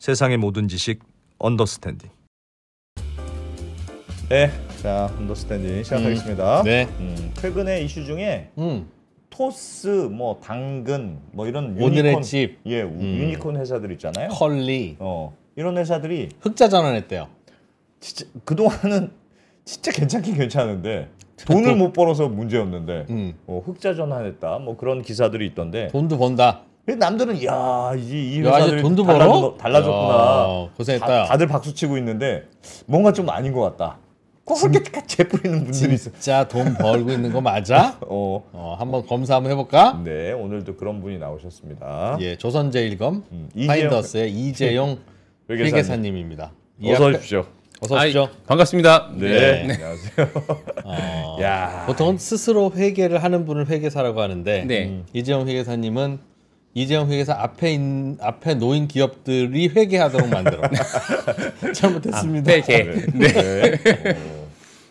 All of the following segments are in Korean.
세상의 모든 지식 언더스탠딩. 네, 자 언더스탠딩 시작하겠습니다. 네. 최근에 이슈 중에 토스, 뭐 당근, 뭐 이런 오늘의 유니콘, 집, 유니콘 회사들 있잖아요. 컬리, 이런 회사들이 흑자 전환했대요. 진짜 그동안은 진짜 괜찮긴 괜찮은데 돈을 못 벌어서 문제였는데 흑자 전환했다, 뭐 그런 기사들이 있던데. 돈도 번다. 남들은 야, 이 야, 회사들이 이제 돈도 벌어? 달라졌구나. 야, 고생했다. 다들 박수 치고 있는데 뭔가 좀 아닌 것 같다. 꼭 그렇게 재뿌리는 분들이 있어. 진짜 돈 벌고 있는 거 맞아? 한번 검사 한번 해볼까? 네, 오늘도 그런 분이 나오셨습니다. 예, 조선제일검 파인더스의 이재용 회계사님입니다. 어서 오십시오. 어서 오십시오. 반갑습니다. 네, 안녕하세요. 야, 보통은 스스로 회계를 하는 분을 회계사라고 하는데 네. 이재용 회계사님은 이재용 회계사 앞에 놓인 기업들이 회계하도록 만들어. 잘못했습니다. 회계. 네.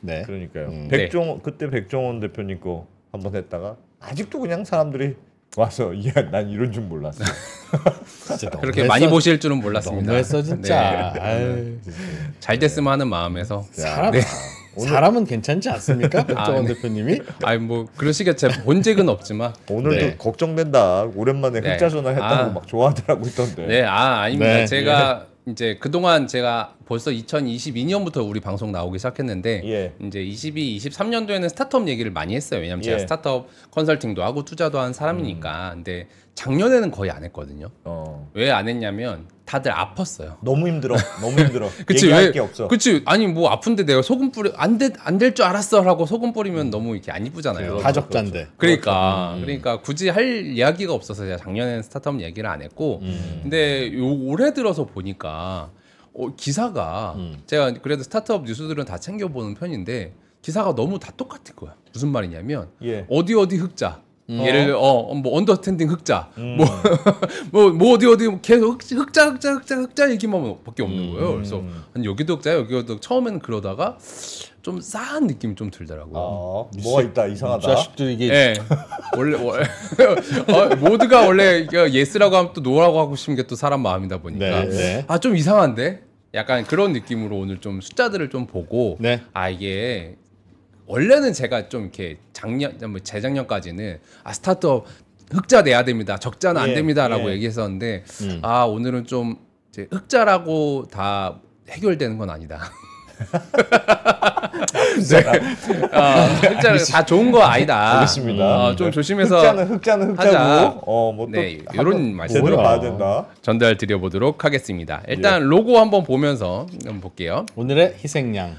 네. 그러니까요. 네. 그때 백종원 대표님 거 한번 했다가 아직도 그냥 사람들이 와서 난 이런 줄 몰랐어. 진짜 그렇게 많이 보실 줄은 몰랐습니다. 너무했어 진짜. 네. 잘 됐으면 하는 마음에서. 사람은 괜찮지 않습니까? 백종원 대표님이? 뭐 그러시겠죠. 본 적은 없지만. 오늘도 걱정된다. 오랜만에 흑자 전화했다고 막 좋아하더라고 있던데. 네, 아닙니다. 네. 제가 이제 그동안 제가 벌써 2022년부터 우리 방송 나오기 시작했는데 이제 23년도에는 스타트업 얘기를 많이 했어요. 왜냐면 제가 스타트업 컨설팅도 하고 투자도 한 사람이니까. 근데 작년에는 거의 안 했거든요. 왜 안 했냐면 다들 아팠어요. 너무 힘들어. 그치, 얘기할 게 없어. 그치. 아니 뭐 아픈데 내가 소금 뿌려 안 될 줄 알았어라고 소금 뿌리면 너무 이렇게 안 이쁘잖아요. 가족자인데. 그러니까 굳이 할 이야기가 없어서 제가 작년에는 스타트업 얘기를 안 했고, 근데 올해 들어서 보니까 기사가 제가 그래도 스타트업 뉴스들은 다 챙겨보는 편인데 기사가 너무 다 똑같은 거야. 무슨 말이냐면 어디 흑자. 예를 들어 뭐 언더스탠딩 흑자 뭐 어디 계속 흑자 얘기만 밖에 없는 거예요. 그래서 여기도 흑자야 여기도 처음에는 그러다가 좀 싸한 느낌이 좀 들더라고요. 뭐가 있다 이상하다. 자식들 이게 네. 원래 모두가 원래 예스라고 하면 또 노라고 하고 싶은 게 또 사람 마음이다 보니까 좀 이상한데 약간 그런 느낌으로 오늘 좀 숫자들을 좀 보고 이게 원래는 제가 좀 이렇게 재작년까지는 스타트업 흑자 내야 됩니다. 적자는 안 됩니다라고 얘기했었는데 오늘은 좀 이제 흑자라고 다 해결되는 건 아니다. 흑자는 다 좋은 거 아니다. 알겠습니다. 좀 조심해서 흑자고 이런 말씀 봐야 된다. 전달 드려보도록 하겠습니다. 일단 로고 한번 보면서 한번 볼게요. 오늘의 희생양.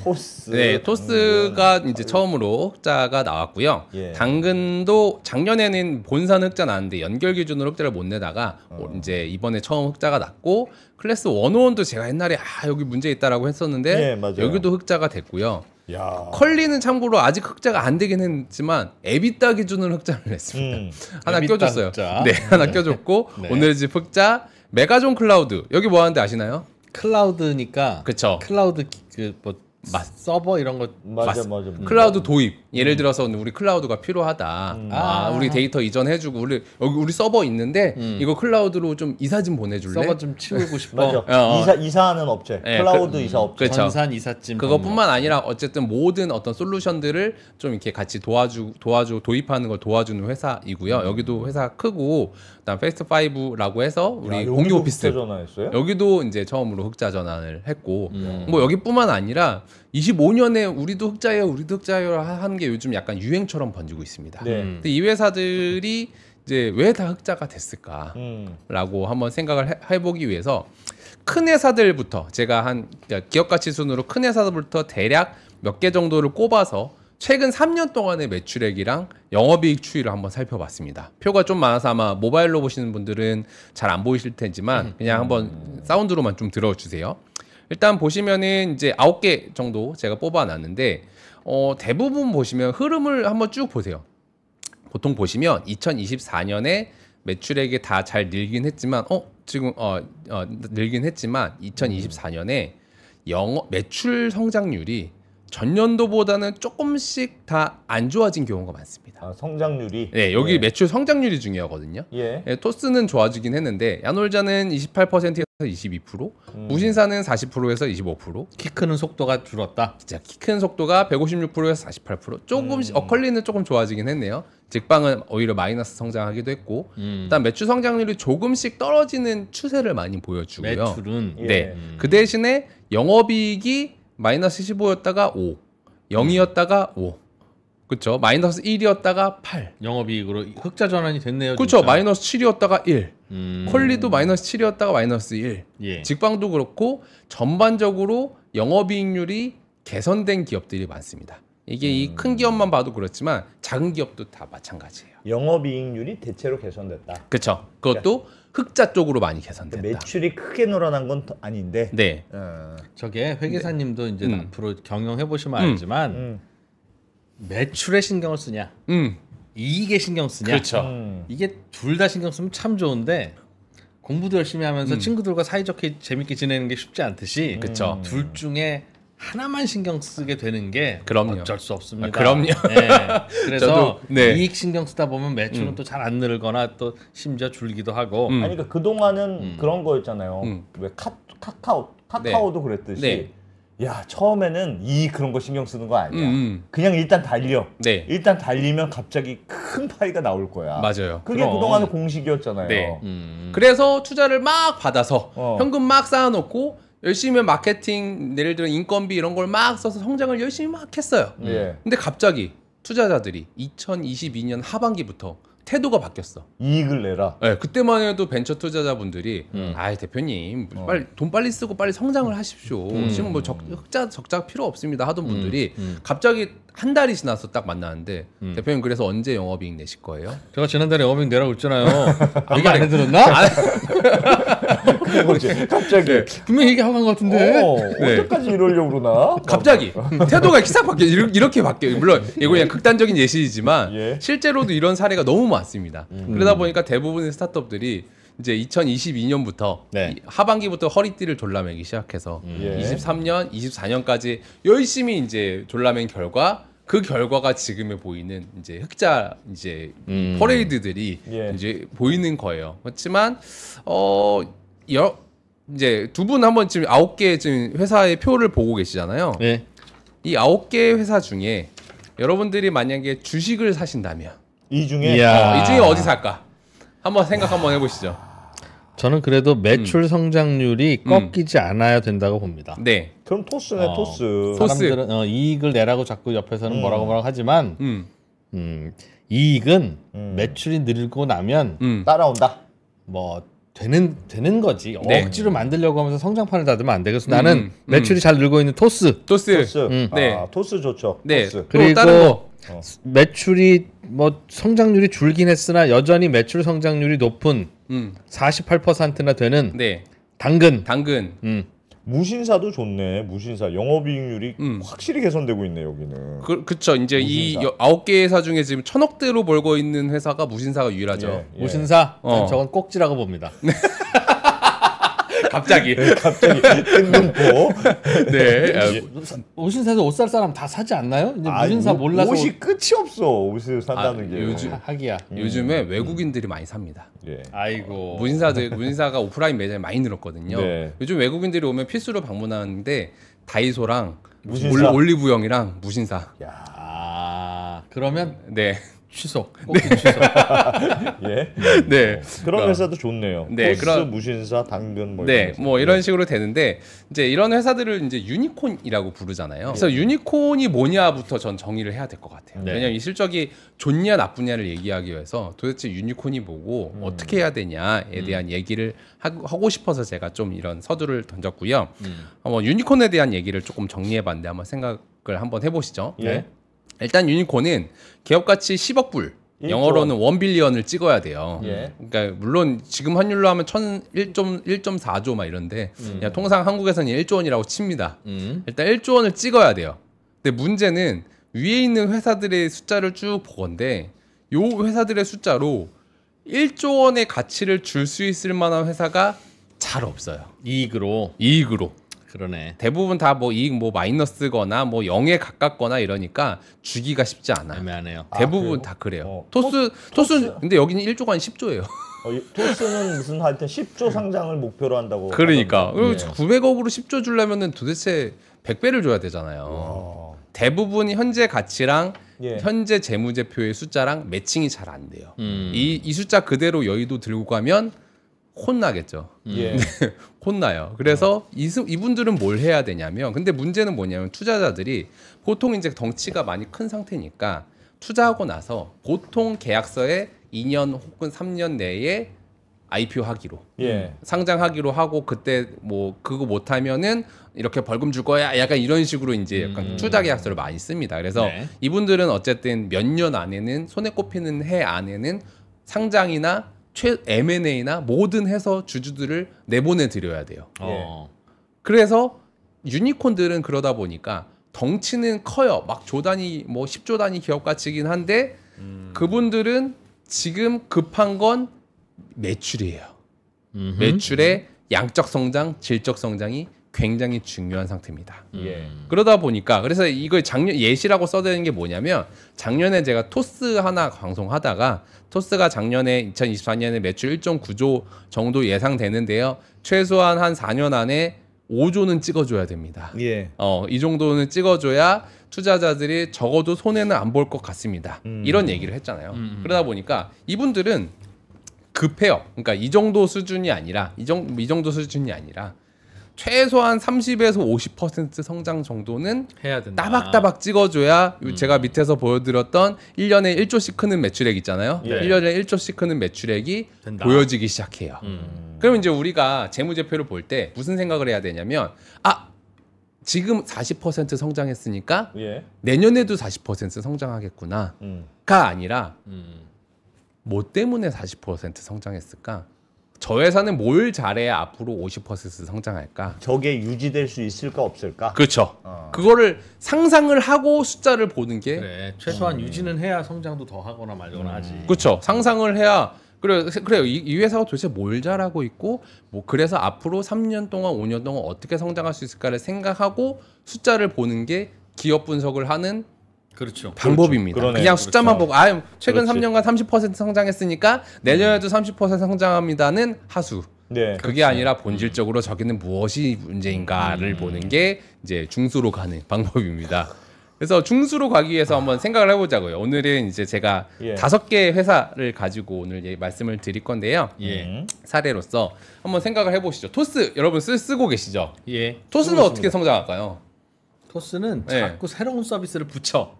토스. 네, 토스가 이제 처음으로 흑자가 나왔고요. 당근도 작년에는 본산 흑자 나왔는데 연결 기준으로 흑자를 못 내다가 이제 이번에 처음 흑자가 났고 클래스 101도 제가 옛날에 여기 문제 있다라고 했었는데 여기도 흑자가 됐고요. 컬리는 참고로 아직 흑자가 안 되긴 했지만 에비타 기준으로 흑자를 냈습니다. 하나 껴줬어요. 하나 껴줬고 오늘의 집 흑자. 메가존 클라우드 여기 뭐 하는데 아시나요? 클라우드니까. 그쵸. 클라우드 서버 이런 거. 맞아. 클라우드 도입. 예를 들어서 우리 클라우드가 필요하다. 우리 데이터 이전해주고 우리 서버 있는데 이거 클라우드로 좀 이사 좀 보내줄래? 서버 좀 치우고 싶어. 이사하는 업체. 클라우드 이사 업체. 전산 이삿짐. 그것뿐만 아니라 어쨌든 모든 어떤 솔루션들을 좀 이렇게 같이 도와주 도입하는 걸 도와주는 회사이고요. 여기도 회사 크고 그다음 페스트5라고 해서 우리 공유 오피스. 여기도 이제 처음으로 흑자 전환을 했고 뭐 여기뿐만 아니라 25년에 우리도 흑자예요 하는 게 요즘 약간 유행처럼 번지고 있습니다. 근데 이 회사들이 이제 왜 다 흑자가 됐을까라고 한번 생각을 해보기 위해서 큰 회사들부터 제가 그러니까 기업 가치 순으로 큰 회사들부터 대략 몇 개 정도를 꼽아서 최근 3년 동안의 매출액이랑 영업이익 추이를 한번 살펴봤습니다. 표가 좀 많아서 아마 모바일로 보시는 분들은 잘 안 보이실 테지만 그냥 한번 사운드로만 좀 들어주세요. 일단 보시면은 이제 9개 정도 제가 뽑아놨는데 대부분 보시면 흐름을 한번 쭉 보세요. 보통 보시면 2024년에 매출액이 다 잘 늘긴 했지만 늘긴 했지만 2024년에 매출 성장률이 전년도보다는 조금씩 다 안 좋아진 경우가 많습니다. 아, 성장률이. 네, 여기 예. 매출 성장률이 중요하거든요. 예. 예, 토스는 좋아지긴 했는데 야놀자는 28%에서 22%, 무신사는 40%에서 25%. 키 크는 속도가 줄었다. 진짜 키 큰 속도가 156%에서 48%. 조금씩 어컬리는 조금 좋아지긴 했네요. 직방은 오히려 마이너스 성장하기도 했고, 일단 매출 성장률이 조금씩 떨어지는 추세를 많이 보여주고요. 매출은 예. 네, 그 대신에 영업이익이 마이너스 15였다가 5, 0이었다가 5, 그렇죠. 마이너스 1이었다가 8. 영업이익으로 흑자 전환이 됐네요. 그렇죠. 진짜. 마이너스 7이었다가 1. 퀄리도 마이너스 7이었다가 마이너스 1. 예. 직방도 그렇고 전반적으로 영업이익률이 개선된 기업들이 많습니다. 이게 이 큰 기업만 봐도 그렇지만 작은 기업도 다 마찬가지예요. 영업이익률이 대체로 개선됐다. 그렇죠. 그것도 흑자 쪽으로 많이 개선됐다. 매출이 크게 늘어난 건 아닌데. 네. 저게 회계사님도 이제 음. 앞으로 경영해 보시면 알지만 매출에 신경을 쓰냐, 이익에 신경 쓰냐. 그렇죠. 이게 둘 다 신경 쓰면 참 좋은데 공부도 열심히 하면서 친구들과 사이좋게 재밌게 지내는 게 쉽지 않듯이 그쵸. 둘 중에 하나만 신경 쓰게 되는 게 그럼요. 어쩔 수 없습니다. 아, 그럼요. 네. 그래서 저도, 네. 이익 신경 쓰다 보면 매출은 또 잘 안 늘거나 또 심지어 줄기도 하고. 아니 그러니까 그동안은 그런 거였잖아요. 왜 카카오도 그랬듯이 네. 야 처음에는 그런 거 신경 쓰는 거 아니야. 그냥 일단 달려. 네. 일단 달리면 갑자기 큰 파이가 나올 거야. 맞아요. 그게 그럼. 그동안의 공식이었잖아요. 네. 그래서 투자를 막 받아서 현금 막 쌓아놓고 열심히 마케팅, 예를 들어 인건비 이런 걸 막 써서 성장을 열심히 막 했어요. 예. 근데 갑자기 투자자들이 2022년 하반기부터 태도가 바뀌었어. 이익을 내라. 네, 그때만 해도 벤처 투자자분들이 아이 대표님 빨리 쓰고 빨리 성장을 하십시오. 지금 뭐 적자 필요 없습니다 하던 분들이 갑자기 한 달이 지나서 딱 만나는데 대표님 그래서 언제 영업이익 내실 거예요? 제가 지난달에 영업이익 내라고 했잖아요. 얘기 안 해들었나? 갑자기 분명히 얘기하고 간 것 같은데. 언제까지 이러려고 그러나? 갑자기 태도가 싹 바뀌어 이렇게 바뀌어요. 물론 이거 그냥 극단적인 예시이지만 예. 실제로도 이런 사례가 너무 많습니다. 그러다 보니까 대부분의 스타트업들이 이제 2022년부터 네. 하반기부터 허리띠를 졸라매기 시작해서 예. 23년, 24년까지 열심히 이제 졸라맨 결과 그 결과가 지금에 보이는 이제 흑자 이제 퍼레이드들이 예. 이제 보이는 거예요. 그렇지만 이제 두 분 한번 지금 9개 지금 회사의 표를 보고 계시잖아요. 네. 이 9개 회사 중에 여러분들이 만약에 주식을 사신다면 이 중에 이야. 이 중에 어디 살까? 한번 생각 한번 해보시죠. 저는 그래도 매출 성장률이 꺾이지 않아야 된다고 봅니다. 네. 그럼 토스네 토스. 토스. 사람들은 이익을 내라고 자꾸 옆에서는 뭐라고 하지만 이익은 매출이 늘고 나면 따라온다. 뭐 되는 거지. 네. 억지로 만들려고 하면서 성장판을 닫으면 안 되겠어. 나는 매출이 잘 늘고 있는 토스. 토스. 네. 네. 토스 좋죠. 네. 토스. 그리고 다른 거. 매출이 뭐 성장률이 줄긴 했으나 여전히 매출 성장률이 높은 48%나 되는 네. 당근. 무신사도 좋네. 무신사 영업이익률이 확실히 개선되고 있네 여기는. 그쵸. 이제 이 9개 회사 중에 지금 1,000억대로 벌고 있는 회사가 무신사가 유일하죠. 예. 무신사 저건 꼭지라고 봅니다. 갑자기. 뜬금포. 네. 무신사에서 옷 살 사람 다 사지 않나요? 이제 무신사 몰라서 옷이 끝이 없어. 옷을 산다는 게. 하기야. 요즘에 외국인들이 많이 삽니다. 예. 아이고. 무신사가 오프라인 매장이 많이 늘었거든요. 네. 요즘 외국인들이 오면 필수로 방문하는데 다이소랑 무신사. 올리브영이랑 무신사. 그러면 네. 취소. 꼭지 취소. 예. 네. 그런 회사도 좋네요. 네, 토스, 무신사, 당근 뭐 네, 이런 뭐 이런 식으로 되는데 이제 이런 회사들을 이제 유니콘이라고 부르잖아요. 그래서 유니콘이 뭐냐부터 전 정의를 해야 될 것 같아요. 네. 왜냐하면 이 실적이 좋냐 나쁘냐를 얘기하기 위해서 도대체 유니콘이 뭐고 어떻게 해야 되냐에 대한 얘기를 하고 싶어서 제가 좀 이런 서두를 던졌고요. 유니콘에 대한 얘기를 조금 정리해봤는데 한번 생각을 한번 해보시죠. 예. 일단 유니콘은 기업가치 10억 불. 영어로는 1빌리언을 찍어야 돼요. 예. 그러니까 물론 지금 환율로 하면 1.4조 막 이런데 그냥 통상 한국에서는 1조 원이라고 칩니다. 일단 1조 원을 찍어야 돼요. 근데 문제는 위에 있는 회사들의 숫자를 쭉 보건데 요 회사들의 숫자로 1조 원의 가치를 줄 수 있을 만한 회사가 잘 없어요. 이익으로. 그러네. 대부분 다 뭐 이익 뭐 마이너스거나 뭐 0에 가깝거나 이러니까 주기가 쉽지 않아. 애매하네요. 대부분 그래요? 다 그래요. 토스. 토스 근데 여기는 1조가 아니라 10조예요. 토스는 무슨 하여튼 10조 상장을 목표로 한다고. 그러니까 하던데. 900억으로 10조 주려면은 도대체 100배를 줘야 되잖아요. 대부분 현재 가치랑 예. 현재 재무제표의 숫자랑 매칭이 잘 안 돼요. 이 숫자 그대로 여의도 들고 가면 혼나겠죠. 예. 혼나요. 그래서 이분들은 뭘 해야 되냐면, 근데 문제는 뭐냐면 투자자들이 보통 이제 덩치가 많이 큰 상태니까 투자하고 나서 보통 계약서에 2년 혹은 3년 내에 IPO 하기로 예. 상장하기로 하고, 그때 뭐 그거 못하면은 이렇게 벌금 줄 거야, 약간 이런 식으로 이제 약간 투자 계약서를 많이 씁니다. 그래서 네. 이분들은 어쨌든 몇 년 안에는, 손에 꼽히는 해 안에는 상장이나 M&A나 뭐든 해서 주주들을 내보내 드려야 돼요. 그래서 유니콘들은 그러다 보니까 덩치는 커요. 막 조 단위, 뭐 10조 단위 기업 가치긴 한데 그분들은 지금 급한 건 매출이에요. 매출의 양적 성장, 질적 성장이 굉장히 중요한 상태입니다. 예. 그러다 보니까, 그래서 이걸 작년 예시라고 써드리는 게 뭐냐면, 작년에 제가 토스 하나 방송하다가 토스가 작년에 2024년에 매출 1.9조 정도 예상되는데요. 최소한 한 4년 안에 5조는 찍어줘야 됩니다. 예. 이 정도는 찍어줘야 투자자들이 적어도 손해는 안 볼 것 같습니다. 이런 얘기를 했잖아요. 그러다 보니까 이분들은 급해요. 그러니까 이 정도 수준이 아니라 이 정도 수준이 아니라 최소한 30에서 50% 성장 정도는 해야 된다. 따박따박 찍어줘야 제가 밑에서 보여드렸던 1년에 1조씩 크는 매출액 있잖아요. 예. 1년에 1조씩 크는 매출액이 된다. 보여지기 시작해요. 그럼 이제 우리가 재무제표를 볼 때 무슨 생각을 해야 되냐면, 지금 40% 성장했으니까 예. 내년에도 40% 성장하겠구나가 아니라 뭐 때문에 40% 성장했을까? 저 회사는 뭘 잘해야 앞으로 50% 성장할까? 저게 유지될 수 있을까 없을까? 그렇죠. 그거를 상상을 하고 숫자를 보는 게 그래. 최소한 유지는 해야 성장도 더 하거나 말거나 하지. 그렇죠. 상상을 해야 그래요. 이 회사가 도대체 뭘 잘하고 있고, 뭐 그래서 앞으로 3년 동안 5년 동안 어떻게 성장할 수 있을까를 생각하고 숫자를 보는 게 기업 분석을 하는 그렇죠. 방법입니다. 그러네요. 그냥 숫자만 그렇죠. 보고 최근 그렇지. 3년간 30% 성장했으니까 내년에도 30% 성장합니다는 하수. 네. 그게 아니라 본질적으로 저기는 무엇이 문제인가를 보는 게 이제 중수로 가는 방법입니다. 그래서 중수로 가기 위해서 한번 생각을 해보자고요. 오늘은 이제 제가 예. 5개의 회사를 가지고 오늘 말씀을 드릴 건데요. 예. 사례로서 한번 생각을 해보시죠. 토스 여러분 쓰고 계시죠? 예. 토스는 어떻게 성장할까요? 토스는 네. 자꾸 새로운 서비스를 붙여.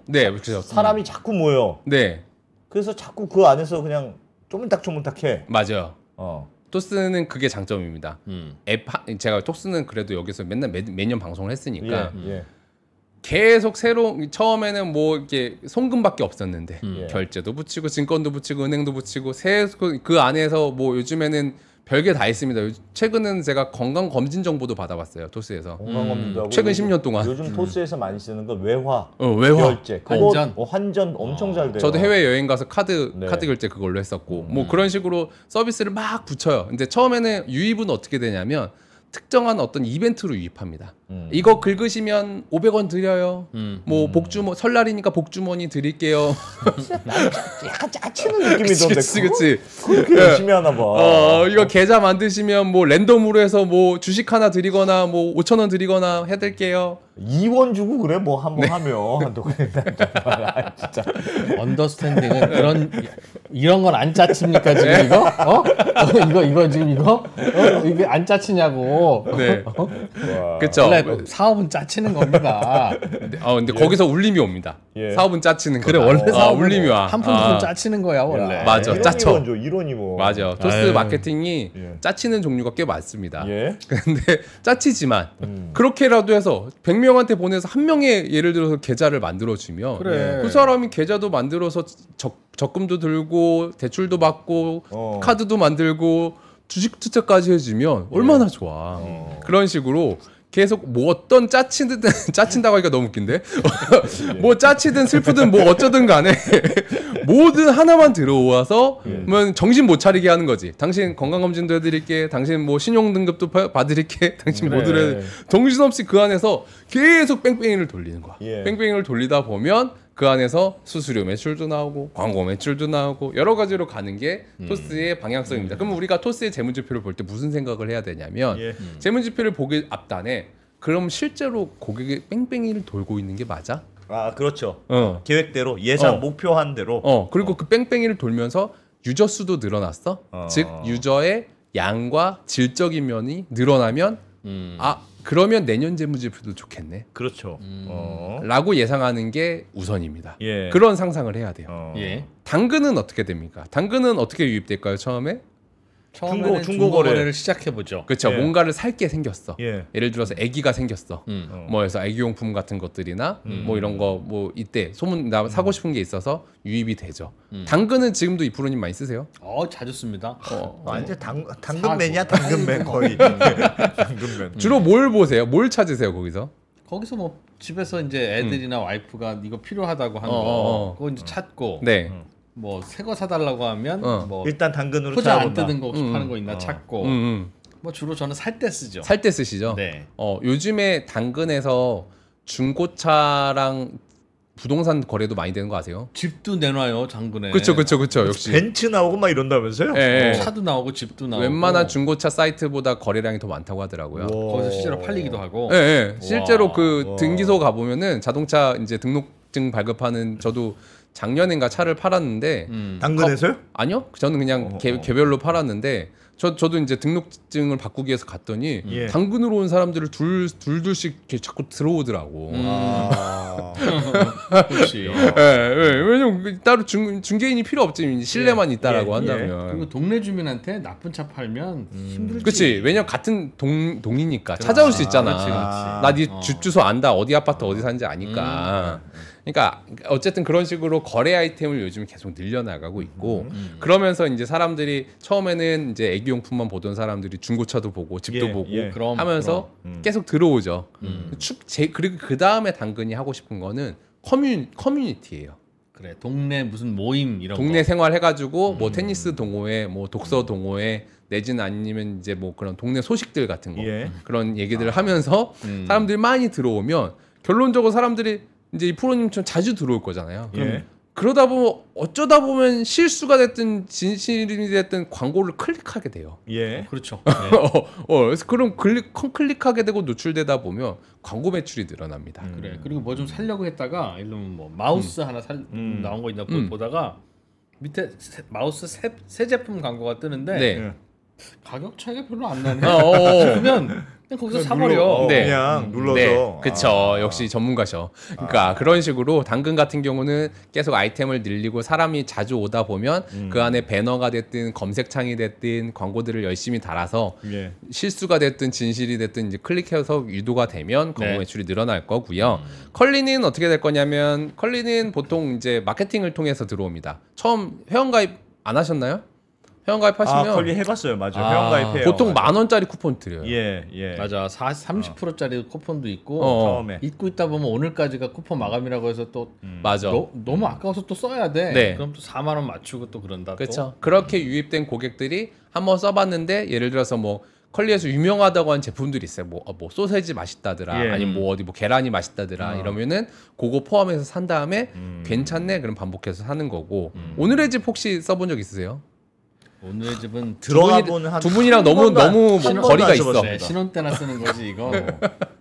네, 그렇죠. 사람이 자꾸 모여. 네, 그래서 자꾸 그 안에서 그냥 조문딱조문딱해. 맞아요. 토스는 그게 장점입니다. 제가 토스는 그래도 여기서 맨날 매년 방송을 했으니까 예. 계속 처음에는 뭐 이렇게 송금밖에 없었는데 예. 결제도 붙이고 증권도 붙이고 은행도 붙이고 그 안에서 뭐 요즘에는 별게 다 있습니다. 최근은 제가 건강 검진 정보도 받아봤어요. 토스에서. 건강검진도 하고 최근 요즘- 10년 동안. 요즘 토스에서 많이 쓰는 건 외화, 외화. 결제, 그거 환전. 환전 엄청 잘 돼요. 저도 해외 여행 가서 카드 네. 결제 그걸로 했었고 뭐 그런 식으로 서비스를 막 붙여요. 근데 처음에는 유입은 어떻게 되냐면 특정한 어떤 이벤트로 유입합니다. 이거 긁으시면 500원 드려요. 뭐 설날이니까 복주머니 드릴게요. 약간 짜치는 느낌이던데. 그치. 그렇게 열심히 하나 봐. 이거 계좌 만드시면 뭐 랜덤으로 해서 뭐 주식 하나 드리거나 뭐 5,000원 드리거나 해드릴게요. 2원 주고 그래 뭐 한번 하면 한도 그래. 진짜. 언더스탠딩은 이런 건 안 짜칩니까 지금 네. 이거? 이거 지금 이거? 이게 안 짜치냐고. 네. 와. 그쵸. 원래 사업은 짜치는 겁니다. 근데 거기서 울림이 옵니다. 예. 사업은 짜치는 그래 거다. 원래 사업은 울림이 와. 한 푼 짜치는 거야 원래. 맞아. 짜쳐. 1원 줘. 1원이 뭐. 맞아. 토스 아유. 마케팅이 예. 짜치는 종류가 꽤 많습니다. 예. 근데 짜치지만 그렇게라도 해서 100명한테 보내서 한 명의 예를 들어서 계좌를 만들어주면 그래. 그 사람이 계좌도 만들어서 적금도 들고 대출도 받고 카드도 만들고 주식 투자까지 해주면 얼마나 좋아. 그런 식으로 계속 뭐 어떤 짜친다고 하니까 너무 웃긴데 뭐 짜치든 슬프든 뭐 어쩌든 간에 뭐든 하나만 들어와서 뭐 정신 못 차리게 하는 거지. 당신 건강검진도 해드릴게, 당신 뭐 신용등급도 봐드릴게, 당신 뭐든 정신없이 그 안에서 계속 뺑뺑이를 돌리는 거야. 뺑뺑이를 돌리다 보면 그 안에서 수수료 매출도 나오고 광고 매출도 나오고 여러 가지로 가는 게 토스의 방향성입니다. 그럼 우리가 토스의 재무지표를 볼 때 무슨 생각을 해야 되냐면 재무지표를 보기 앞단에 그럼 실제로 고객이 뺑뺑이를 돌고 있는 게 맞아? 아 그렇죠. 계획대로 예상 목표한 대로. 그리고 그 뺑뺑이를 돌면서 유저 수도 늘어났어. 즉 유저의 양과 질적인 면이 늘어나면 그러면 내년 재무지표도 좋겠네. 그렇죠. 라고 예상하는 게 우선입니다. 예. 그런 상상을 해야 돼요. 예. 당근은 어떻게 됩니까? 당근은 어떻게 유입될까요? 처음에? 처음에는 중고 거래를 시작해 보죠. 그렇죠. 예. 뭔가를 살 게 생겼어. 예. 예를 들어서 아기가 생겼어. 뭐 해서 아기용품 같은 것들이나 뭐 이런 거 뭐 이때 소문 나 사고 싶은 게 있어서 유입이 되죠. 당근은 지금도 이프로님 많이 쓰세요? 자주 씁니다. 완전 당근맨이야 당근맨 거의. 당근맨. 주로 뭘 보세요? 뭘 찾으세요 거기서? 거기서 뭐 집에서 이제 애들이나 와이프가 이거 필요하다고 한 거 그거 이제 찾고 네. 뭐 새 거 사달라고 하면 뭐 일단 당근으로 포장 안 찾아본다. 뜯은 거 혹시 파는 거 있나 찾고 뭐 주로 저는 살 때 쓰죠. 살 때 쓰시죠? 네. 요즘에 당근에서 중고차랑 부동산 거래도 많이 되는 거 아세요? 집도 내놔요 당근에. 그렇죠. 역시 벤츠 나오고 막 이런다면서요? 예. 차도 나오고 집도 나오고. 웬만한 중고차 사이트보다 거래량이 더 많다고 하더라고요. 거기서 실제로 팔리기도 하고. 예. 실제로 그 등기소 가 보면은 자동차 이제 등록증 발급하는 저도 작년인가 차를 팔았는데 당근에서요? 아니요. 저는 그냥 개별로 팔았는데 저도 이제 등록증을 바꾸기 위해서 갔더니 당근으로 온 사람들을 둘씩 이렇게 자꾸 들어오더라고. 그렇지. 왜냐면 따로 중개인이 필요 없지. 신뢰만 있다라고 한다면. 그리고 동네 주민한테 나쁜 차 팔면 힘들지. 그렇지. 왜냐면 같은 동이니까 찾아올 수 있잖아. 그렇지. 나 네 집 주소 안다. 어디 아파트 어디 사는지 아니까. 그러니까 어쨌든 그런 식으로 거래 아이템을 요즘 계속 늘려나가고 있고 그러면서 이제 사람들이 처음에는 이제 애기용품만 보던 사람들이 중고차도 보고 집도 보고 하면서 계속 들어오죠. 그리고 그 다음에 당근이 하고 싶은 거는 커뮤니티예요. 그래 동네 무슨 모임 이런 동네 거. 생활 해가지고 뭐 테니스 동호회, 뭐 독서 동호회 내지는 아니면 이제 뭐 그런 동네 소식들 같은 거 그런 얘기들을 하면서 사람들이 많이 들어오면 결론적으로 사람들이 이제 이 프로님처럼 자주 들어올 거잖아요. 그러다 보면 어쩌다 보면 실수가 됐든 진실이 됐든 광고를 클릭하게 돼요. 그렇죠. 그래서 그럼 클릭하게 되고 노출되다 보면 광고 매출이 늘어납니다. 그래. 그리고 뭐 좀 살려고 했다가 예를 들면 뭐 마우스 하나 나온 거 있나 보다가 밑에 마우스 새 제품 광고가 뜨는데 가격 차이가 별로 안 나네. 그러면 그냥 거기서 사버려. 그냥 눌러서. 그쵸. 역시 전문가셔. 그러니까 그런 식으로 당근 같은 경우는 계속 아이템을 늘리고 사람이 자주 오다 보면 그 안에 배너가 됐든 검색창이 됐든 광고들을 열심히 달아서 실수가 됐든 진실이 됐든 이제 클릭해서 유도가 되면 광고 매출이 늘어날 거고요. 컬리는 어떻게 될 거냐면 컬리는 보통 이제 마케팅을 통해서 들어옵니다. 처음 회원가입 안 하셨나요? 회원가입 하시면 컬리 해봤어요, 맞아요. 회원가입해요. 보통 10,000원짜리 쿠폰 드려요. 맞아. 30%짜리 쿠폰도 있고 처음에 잊고 있다 보면 오늘까지가 쿠폰 마감이라고 해서 또 맞아. 너무 아까워서 또 써야 돼. 그럼 또 4만 원 맞추고 또 그런다. 그렇죠. 그렇게 유입된 고객들이 한번 써봤는데 예를 들어서 뭐 컬리에서 유명하다고 한 제품들이 있어요. 뭐 소세지 맛있다더라, 아니면 뭐 어디 뭐 계란이 맛있다더라 이러면은 그거 포함해서 산 다음에 괜찮네, 그럼 반복해서 사는 거고. 오늘의 집 혹시 써본 적 있으세요? 오늘의 집은 들어가보는 두 분이랑 너무 거리가 있어. 신혼 때나 쓰는 거지 이거.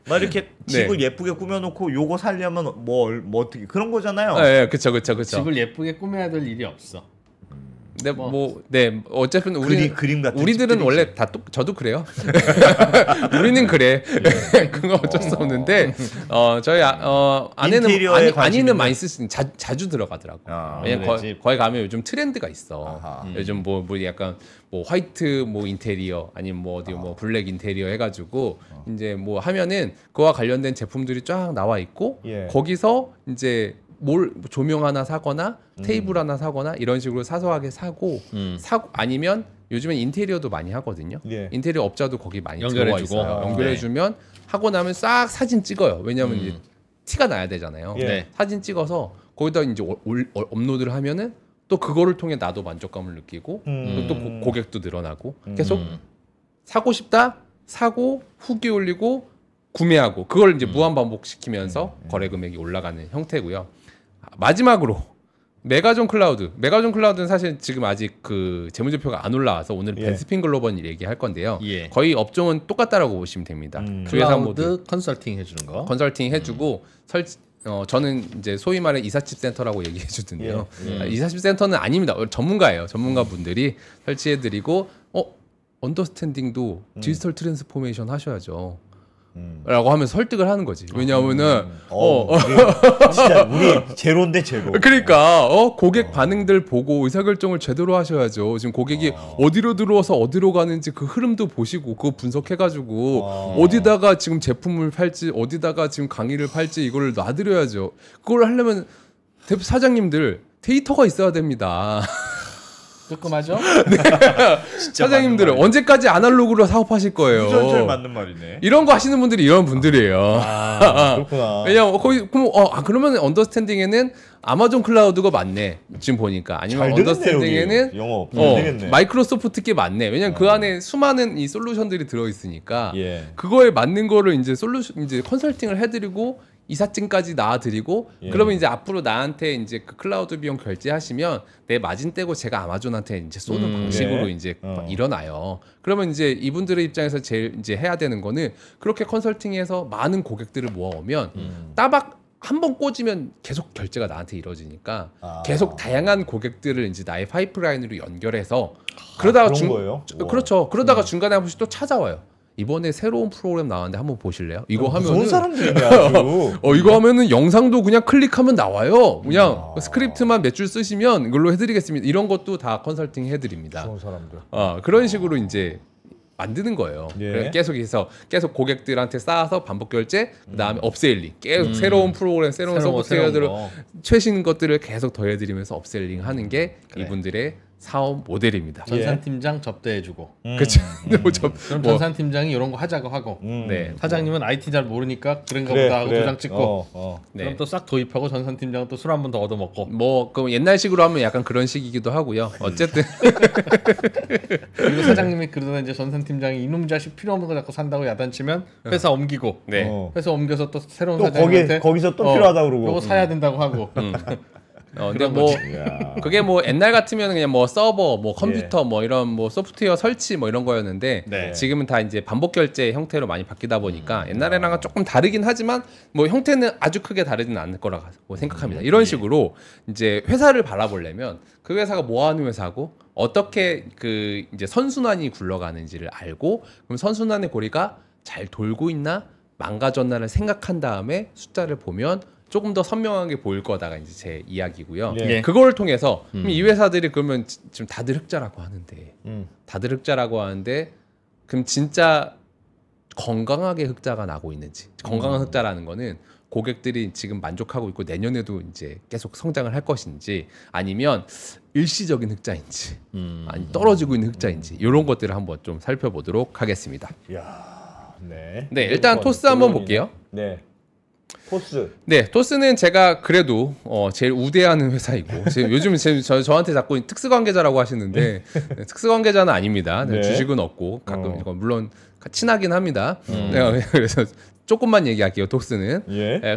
막 이렇게 집을 예쁘게 꾸며놓고 요거 살려면 뭐 어떻게 그런 거잖아요. 네, 그렇죠. 집을 예쁘게 꾸며야 될 일이 없어. 근데 어쨌든 그림 같은 우리들은 원래 다 저도 그래요. 우리는 그래. 그거 어쩔 수 없는데 저희 아내는 많이 쓰시는 자주 들어가더라고. 왜냐면 거기 가면 요즘 트렌드가 있어. 요즘 뭐 약간 뭐 화이트 뭐 인테리어 아니면 뭐 어디 뭐 블랙 인테리어 해가지고 이제 뭐 하면은 그와 관련된 제품들이 쫙 나와 있고 거기서 이제 조명 하나 사거나 테이블 하나 사거나 이런 식으로 사소하게 사고 아니면 요즘엔 인테리어도 많이 하거든요. 예. 인테리어 업자도 거기 많이 연결해주고. 들어와 있어요. 연결해주면 하고 나면 싹 사진 찍어요. 왜냐하면 이제 티가 나야 되잖아요. 예. 사진 찍어서 거기다 이제 업로드를 하면은 또 그거를 통해 나도 만족감을 느끼고 또 고객도 늘어나고 계속 사고 싶다 사고 후기 올리고 구매하고 그걸 이제 무한 반복시키면서 거래 금액이 올라가는 형태고요. 마지막으로 메가존 클라우드는 사실 지금 아직 그 재무제표가 안 올라와서 오늘 벤스핀 글로벌 얘기할 건데요. 예. 거의 업종은 똑같다라고 보시면 됩니다. 두 회사 모두 클라우드 컨설팅 해주는 거. 컨설팅 해주고 저는 이제 소위 말해 이사칩 센터라고 얘기해 주던데요. 이사칩 센터는 아닙니다. 전문가예요. 전문가 분들이 설치해드리고 언더스탠딩도 디지털 트랜스포메이션 하셔야죠. 라고 하면서 설득을 하는 거지. 왜냐하면은 진짜 우리 제로인데 제로. 그러니까 고객 반응들 보고 의사결정을 제대로 하셔야죠. 지금 고객이 어디로 들어와서 어디로 가는지 그 흐름도 보시고 그거 분석해가지고 어디다가 지금 제품을 팔지 어디다가 지금 강의를 팔지 이거를 놔드려야죠. 그걸 하려면 사장님들 데이터가 있어야 됩니다. 뜨끔하죠? 사장님들은 언제까지 아날로그로 사업하실 거예요? 절절 맞는 말이네. 이런 거 하시는 분들이 이런 분들이에요. 그렇구나. 왜냐면 거의 그러면 언더스탠딩에는 아마존 클라우드가 맞네. 지금 보니까 아니면 언더스탠딩에는 영어 되겠네. 마이크로소프트 게 맞네. 왜냐면 그 안에 수많은 이 솔루션들이 들어 있으니까 그거에 맞는 거를 이제 이제 컨설팅을 해드리고 이삿짐까지 나와드리고 그러면 이제 앞으로 나한테 이제 그 클라우드 비용 결제하시면 내 마진 떼고 제가 아마존한테 이제 쏘는 방식으로 이제 일어나요. 그러면 이제 이분들의 입장에서 제일 이제 해야 되는 거는 그렇게 컨설팅해서 많은 고객들을 모아오면 따박 한 번 꽂으면 계속 결제가 나한테 이루어지니까 계속 다양한 고객들을 이제 나의 파이프라인으로 연결해서 그러다가 그렇죠. 그러다가 중간에 한 번씩 또 찾아와요. 이번에 새로운 프로그램 나왔는데 한번 보실래요? 이거 하면은 좋은 사람들이네 아주. 이거 하면은 영상도 그냥 클릭하면 나와요. 그냥 스크립트만 몇 줄 쓰시면 이걸로 해드리겠습니다. 이런 것도 다 컨설팅 해드립니다. 좋은 사람들. 그런 식으로 이제 만드는 거예요. 계속 고객들한테 쌓아서 반복 결제, 그다음에 업셀링, 계속 새로운 프로그램, 새로운 소프트웨어들 최신 것들을 계속 더해드리면서 업셀링하는 게 이분들의 사업 모델입니다. 전산팀장 접대해주고. 그렇죠. 그럼 전산팀장이 이런 거 하자고 하고. 네. 사장님은 IT 잘 모르니까 그런가 보다 하고 도장 찍고. 그럼 또 싹 도입하고 전산팀장은 또 술 한 번 더 얻어먹고. 그럼 옛날식으로 하면 약간 그런 식이기도 하고요. 어쨌든. 그리고 사장님이 그러다 이제 전산팀장이 이놈 자식 필요 없는 거 자꾸 산다고 야단치면 회사 옮기고. 회사 옮겨서 또 새로운 사장님한테 거기서 또 필요하다 그러고. 이거 사야 된다고 하고. 근데 그게 옛날 같으면 그냥 서버, 컴퓨터, 이런 소프트웨어 설치 이런 거였는데 지금은 다 이제 반복 결제 형태로 많이 바뀌다 보니까 옛날에랑은 조금 다르긴 하지만 형태는 아주 크게 다르지는 않을 거라고 생각합니다. 이런 식으로 이제 회사를 바라보려면 그 회사가 뭐 하는 회사고 어떻게 그 이제 선순환이 굴러가는지를 알고 그럼 선순환의 고리가 잘 돌고 있나 망가졌나를 생각한 다음에 숫자를 보면 조금 더 선명하게 보일 거다가 이제 제 이야기고요. 그걸 통해서 이 회사들이 그러면 지금 다들 흑자라고 하는데 그럼 진짜 건강하게 흑자가 나고 있는지 건강한 흑자라는 거는 고객들이 지금 만족하고 있고 내년에도 이제 계속 성장을 할 것인지 아니면 일시적인 흑자인지 아니 떨어지고 있는 흑자인지 이런 것들을 한번 좀 살펴보도록 하겠습니다. 네, 일단 토스 한번 볼게요. 토스는 제가 그래도 제일 우대하는 회사이고 요즘 저한테 자꾸 특수관계자라고 하시는데 특수관계자는 아닙니다. 주식은 없고 가끔 물론 친하긴 합니다. 그래서 조금만 얘기할게요. 토스는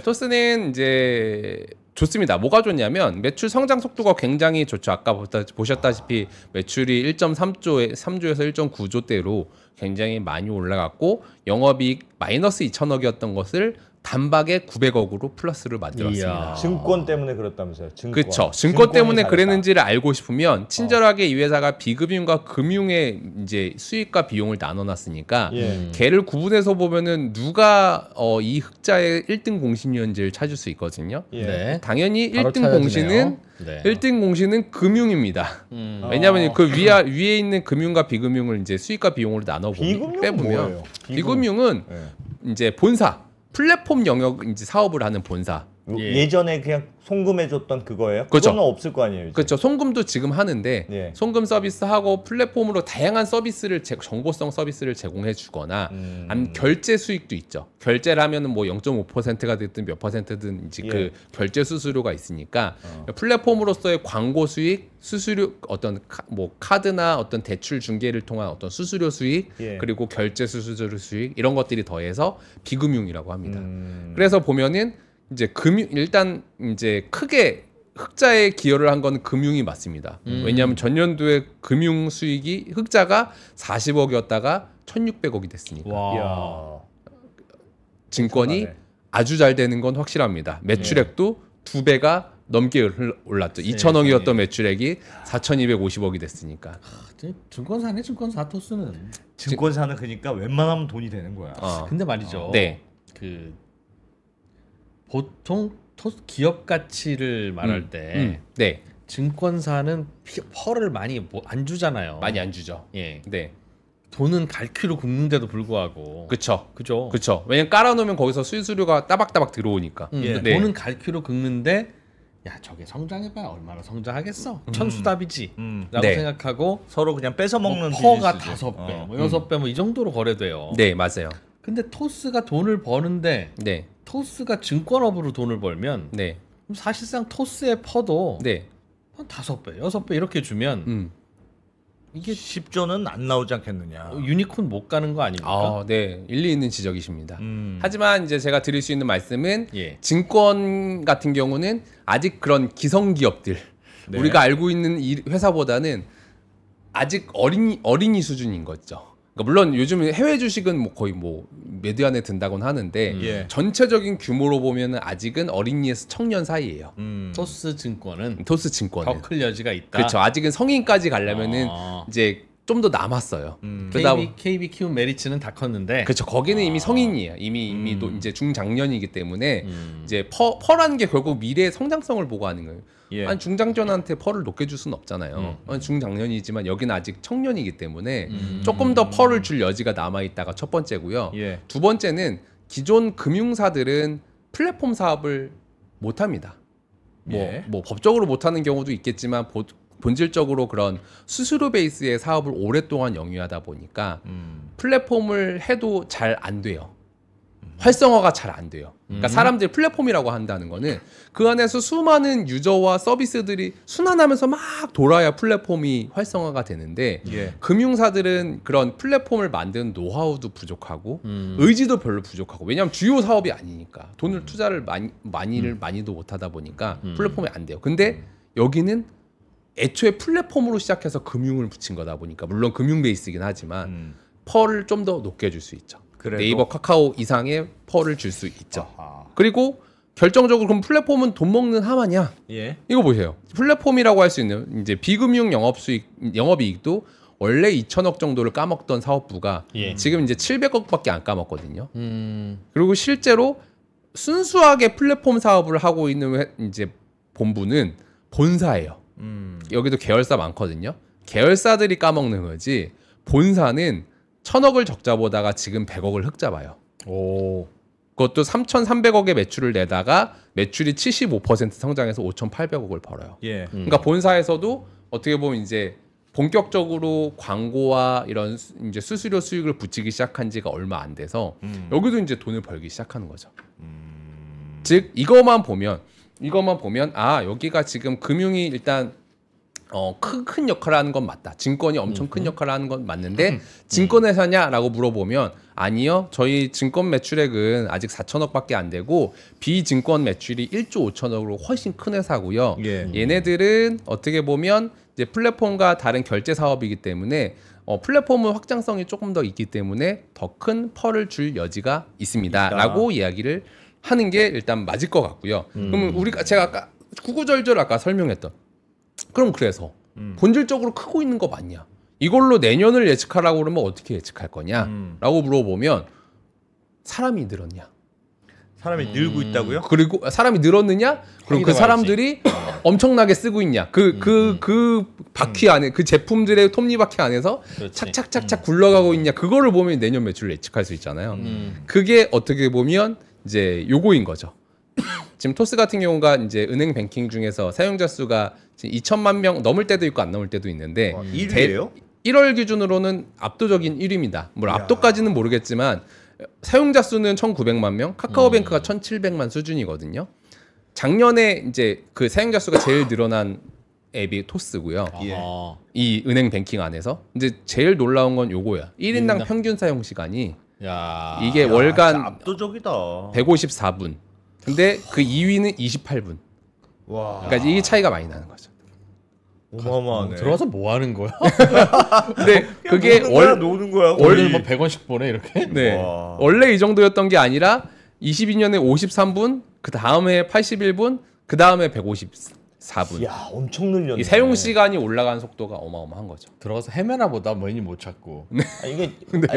토스는 이제 좋습니다. 뭐가 좋냐면 매출 성장 속도가 굉장히 좋죠. 아까 보셨다시피 매출이 3조에서 1.9조대로 굉장히 많이 올라갔고 영업이익 마이너스 2천억이었던 것을 단박에 900억으로 플러스를 만들었습니다. 증권 때문에 그렇다면서요? 그렇죠. 증권 때문에 그랬는지를 알고 싶으면 친절하게 이 회사가 비금융과 금융의 이제 수익과 비용을 나눠놨으니까 걔를 구분해서 보면은 누가 이 흑자의 1등 공신위원지를 찾을 수 있거든요. 당연히 1등 공신은 1등 공신은 금융입니다. 왜냐하면 그 위에 있는 금융과 비금융을 이제 수익과 비용으로 빼보면 비금융은 이제 본사 플랫폼 영역 이제 사업을 하는 본사 예전에 그냥 송금해줬던 그거예요? 그렇죠. 그거는 없을 거 아니에요. 이제. 그렇죠. 송금도 지금 하는데 예. 송금 서비스하고 플랫폼으로 다양한 서비스를 정보성 서비스를 제공해 주거나 아니면 결제 수익도 있죠. 결제를 하면은 뭐 0.5%가 됐든 몇 퍼센트든 이제 예. 그 결제 수수료가 있으니까 플랫폼으로서의 광고 수익, 수수료 어떤 뭐 카드나 어떤 대출 중개를 통한 어떤 수수료 수익 예. 그리고 결제 수수료 수익 이런 것들이 더해서 비금융이라고 합니다. 그래서 보면은 이제 일단 이제 크게 흑자에 기여를 한 건 금융이 맞습니다. 왜냐하면 전년도에 금융 수익이 흑자가 40억이었다가 1,600억이 됐으니까. 와. 이야. 증권이 엄청나네. 아주 잘 되는 건 확실합니다. 매출액도 2배가 넘게 올랐죠. 2,000억이었던 매출액이 4,250억이 됐으니까. 증권사네 증권사 토스는. 증권사는 그러니까 웬만하면 돈이 되는 거야. 근데 말이죠. 네. 그 보통 기업 가치를 말할 때 네. 증권사는 펄을 많이 안 주잖아요. 많이 안 주죠. 예. 네. 돈은 갈퀴로 굽는데도 불구하고. 그쵸. 그죠. 그쵸. 왜냐면 깔아놓으면 거기서 수수료가 따박따박 들어오니까. 예. 네. 돈은 갈퀴로 긁는데 야 저게 성장해봐야 얼마나 성장하겠어. 천수답이지. 라고 네. 생각하고 서로 그냥 뺏어 먹는 퍼가 비즈니스죠. 5배, 뭐 6배 뭐 이 정도로 거래돼요. 네, 맞아요. 근데 토스가 돈을 버는데 네. 토스가 증권업으로 돈을 벌면 네. 그럼 사실상 토스의 퍼도 네. 한 5배, 6배 이렇게 주면 이게 10조는 안 나오지 않겠느냐. 유니콘 못 가는 거 아닙니까? 네. 일리 있는 지적이십니다. 하지만 이제 제가 드릴 수 있는 말씀은 예. 증권 같은 경우는 아직 그런 기성 기업들 네. 우리가 알고 있는 이 회사보다는 아직 어린이 수준인 거죠. 그러니까 물론 요즘 해외 주식은 뭐 거의 뭐 메디안에 든다곤 하는데 예. 전체적인 규모로 보면은 아직은 어린이에서 청년 사이예요. 토스 증권은 토스 증권은. 더 클 여지가 있다. 그렇죠. 아직은 성인까지 가려면은 이제 좀 더 남았어요. 그러다 KB 키운 메리츠는 다 컸는데. 그렇죠. 거기는 이미 성인이에요. 이미 이제 중장년이기 때문에 이제 퍼라는 게 결국 미래의 성장성을 보고 하는 거예요. 예. 아니 중장년한테 퍼를 높게 줄 수는 없잖아요. 아니, 중장년이지만 여기는 아직 청년이기 때문에 조금 더 퍼를 줄 여지가 남아 있다가 첫 번째고요. 예. 두 번째는 기존 금융사들은 플랫폼 사업을 못 합니다. 예. 뭐 법적으로 못 하는 경우도 있겠지만 본질적으로 그런 수수료 베이스의 사업을 오랫동안 영위하다 보니까 플랫폼을 해도 잘 안 돼요. 활성화가 잘 안 돼요. 그러니까 사람들이 플랫폼이라고 한다는 거는 그 안에서 수많은 유저와 서비스들이 순환하면서 막 돌아야 플랫폼이 활성화가 되는데 예. 금융사들은 그런 플랫폼을 만드는 노하우도 부족하고 의지도 별로 부족하고 왜냐하면 주요 사업이 아니니까 돈을 투자를 많이도 못하다 보니까 플랫폼이 안 돼요. 근데 여기는 애초에 플랫폼으로 시작해서 금융을 붙인 거다 보니까 물론 금융 베이스이긴 하지만 펄을 좀 더 높게 줄 수 있죠. 그래도? 네이버, 카카오 이상의 펄을 줄 수 있죠. 그리고 결정적으로 그럼 플랫폼은 돈 먹는 하마냐? 예. 이거 보세요. 플랫폼이라고 할 수 있는 이제 비금융 영업이익도 원래 2천억 정도를 까먹던 사업부가 예. 지금 이제 700억밖에 안 까먹거든요. 그리고 실제로 순수하게 플랫폼 사업을 하고 있는 이제 본부는 본사예요. 여기도 계열사 많거든요. 계열사들이 까먹는 거지 본사는 1,000억을 적자 보다가 지금 100억을 흑자 봐요. 오. 그것도 3,300억의 매출을 내다가 매출이 75% 성장해서 5,800억을 벌어요. 예. 그러니까 본사에서도 어떻게 보면 이제 본격적으로 광고와 이런 이제 수수료 수익을 붙이기 시작한 지가 얼마 안 돼서 여기도 이제 돈을 벌기 시작하는 거죠. 즉 이것만 보면 아 여기가 지금 금융이 일단 큰 역할을 하는 건 맞다. 증권이 엄청 큰 역할을 하는 건 맞는데 증권회사냐라고 물어보면 아니요. 저희 증권 매출액은 아직 4천억밖에 안 되고 비증권 매출이 1조 5천억으로 훨씬 큰 회사고요. 예. 얘네들은 어떻게 보면 이제 플랫폼과 다른 결제 사업이기 때문에 플랫폼은 확장성이 조금 더 있기 때문에 더 큰 펄을 줄 여지가 있습니다라고 이야기를 하는 게 일단 맞을 것 같고요. 그러면 제가 아까 구구절절 아까 설명했던 그럼 그래서 본질적으로 크고 있는 거 맞냐? 이걸로 내년을 예측하라고 그러면 어떻게 예측할 거냐? 라고 물어보면 사람이 늘었냐? 사람이 늘고 있다고요? 그리고 사람이 늘었느냐? 그리고 그 사람들이 엄청나게 쓰고 있냐? 그 바퀴 안에 그 제품들의 톱니바퀴 안에서 착착착착 굴러가고 있냐? 그거를 보면 내년 매출을 예측할 수 있잖아요. 그게 어떻게 보면 이제 요거인 거죠. 지금 토스 같은 경우가 이제 은행 뱅킹 중에서 사용자 수가 2천만 명 넘을 때도 있고 안 넘을 때도 있는데 1위예요? 1월 기준으로는 압도적인 1위입니다. 뭐 압도까지는 모르겠지만 사용자 수는 1,900만 명, 카카오뱅크가 1,700만 수준이거든요. 작년에 이제 그 사용자 수가 제일 늘어난 앱이 토스고요. 이 은행 뱅킹 안에서 이제 제일 놀라운 건 요거야. 1인당 평균 사용 시간이 이게 월간 압도적이다. 154분. 근데 그 2위는 28분. 와. 그러니까 이 차이가 많이 나는 거죠. 어마어마하네. 들어가서 뭐 하는 거야? 근데 그게 노는 거야. 월요일 뭐 100원씩 보내 이렇게? 네. 와. 원래 이 정도였던 게 아니라 22년에 53분, 그 다음에 81분, 그 다음에 154분. 야, 엄청 늘렸네. 이 사용 시간이 올라가는 속도가 어마어마한 거죠. 들어가서 헤매나 보다 메뉴 못 찾고.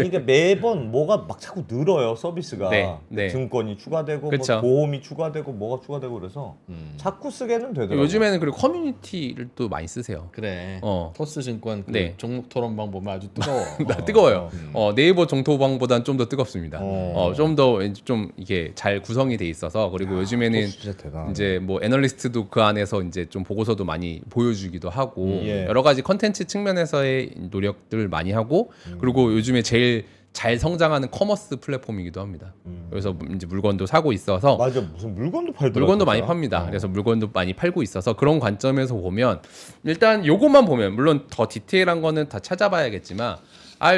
이게 매번 뭐가 막 자꾸 늘어요 서비스가. 네. 증권이 추가되고 그쵸. 뭐 보험이 추가되고 뭐가 추가되고 그래서 자꾸 쓰게는 되더라고요. 요즘에는 그리고 커뮤니티를 또 많이 쓰세요. 그래. 토스증권 그 네. 종목 토론방 보면 아주 뜨거워. 뜨거워요. 네이버 정토방보다는 좀 더 뜨겁습니다. 어. 좀 더 좀 이게 잘 구성이 돼 있어서 그리고 요즘에는 진짜 대단하네. 이제 뭐 애널리스트도 그 안에서 이제 좀 보고서도 많이 보여주기도 하고 예. 여러 가지 컨텐츠 측면에서의 노력들을 많이 하고 그리고 요즘에 제일 잘 성장하는 커머스 플랫폼이기도 합니다. 그래서 이제 물건도 사고 있어서 맞아, 무슨 물건도 팔더라고요. 물건도 많이 팝니다. 그래서 물건도 많이 팔고 있어서 그런 관점에서 보면 일단 요것만 보면 물론 더 디테일한 거는 다 찾아봐야겠지만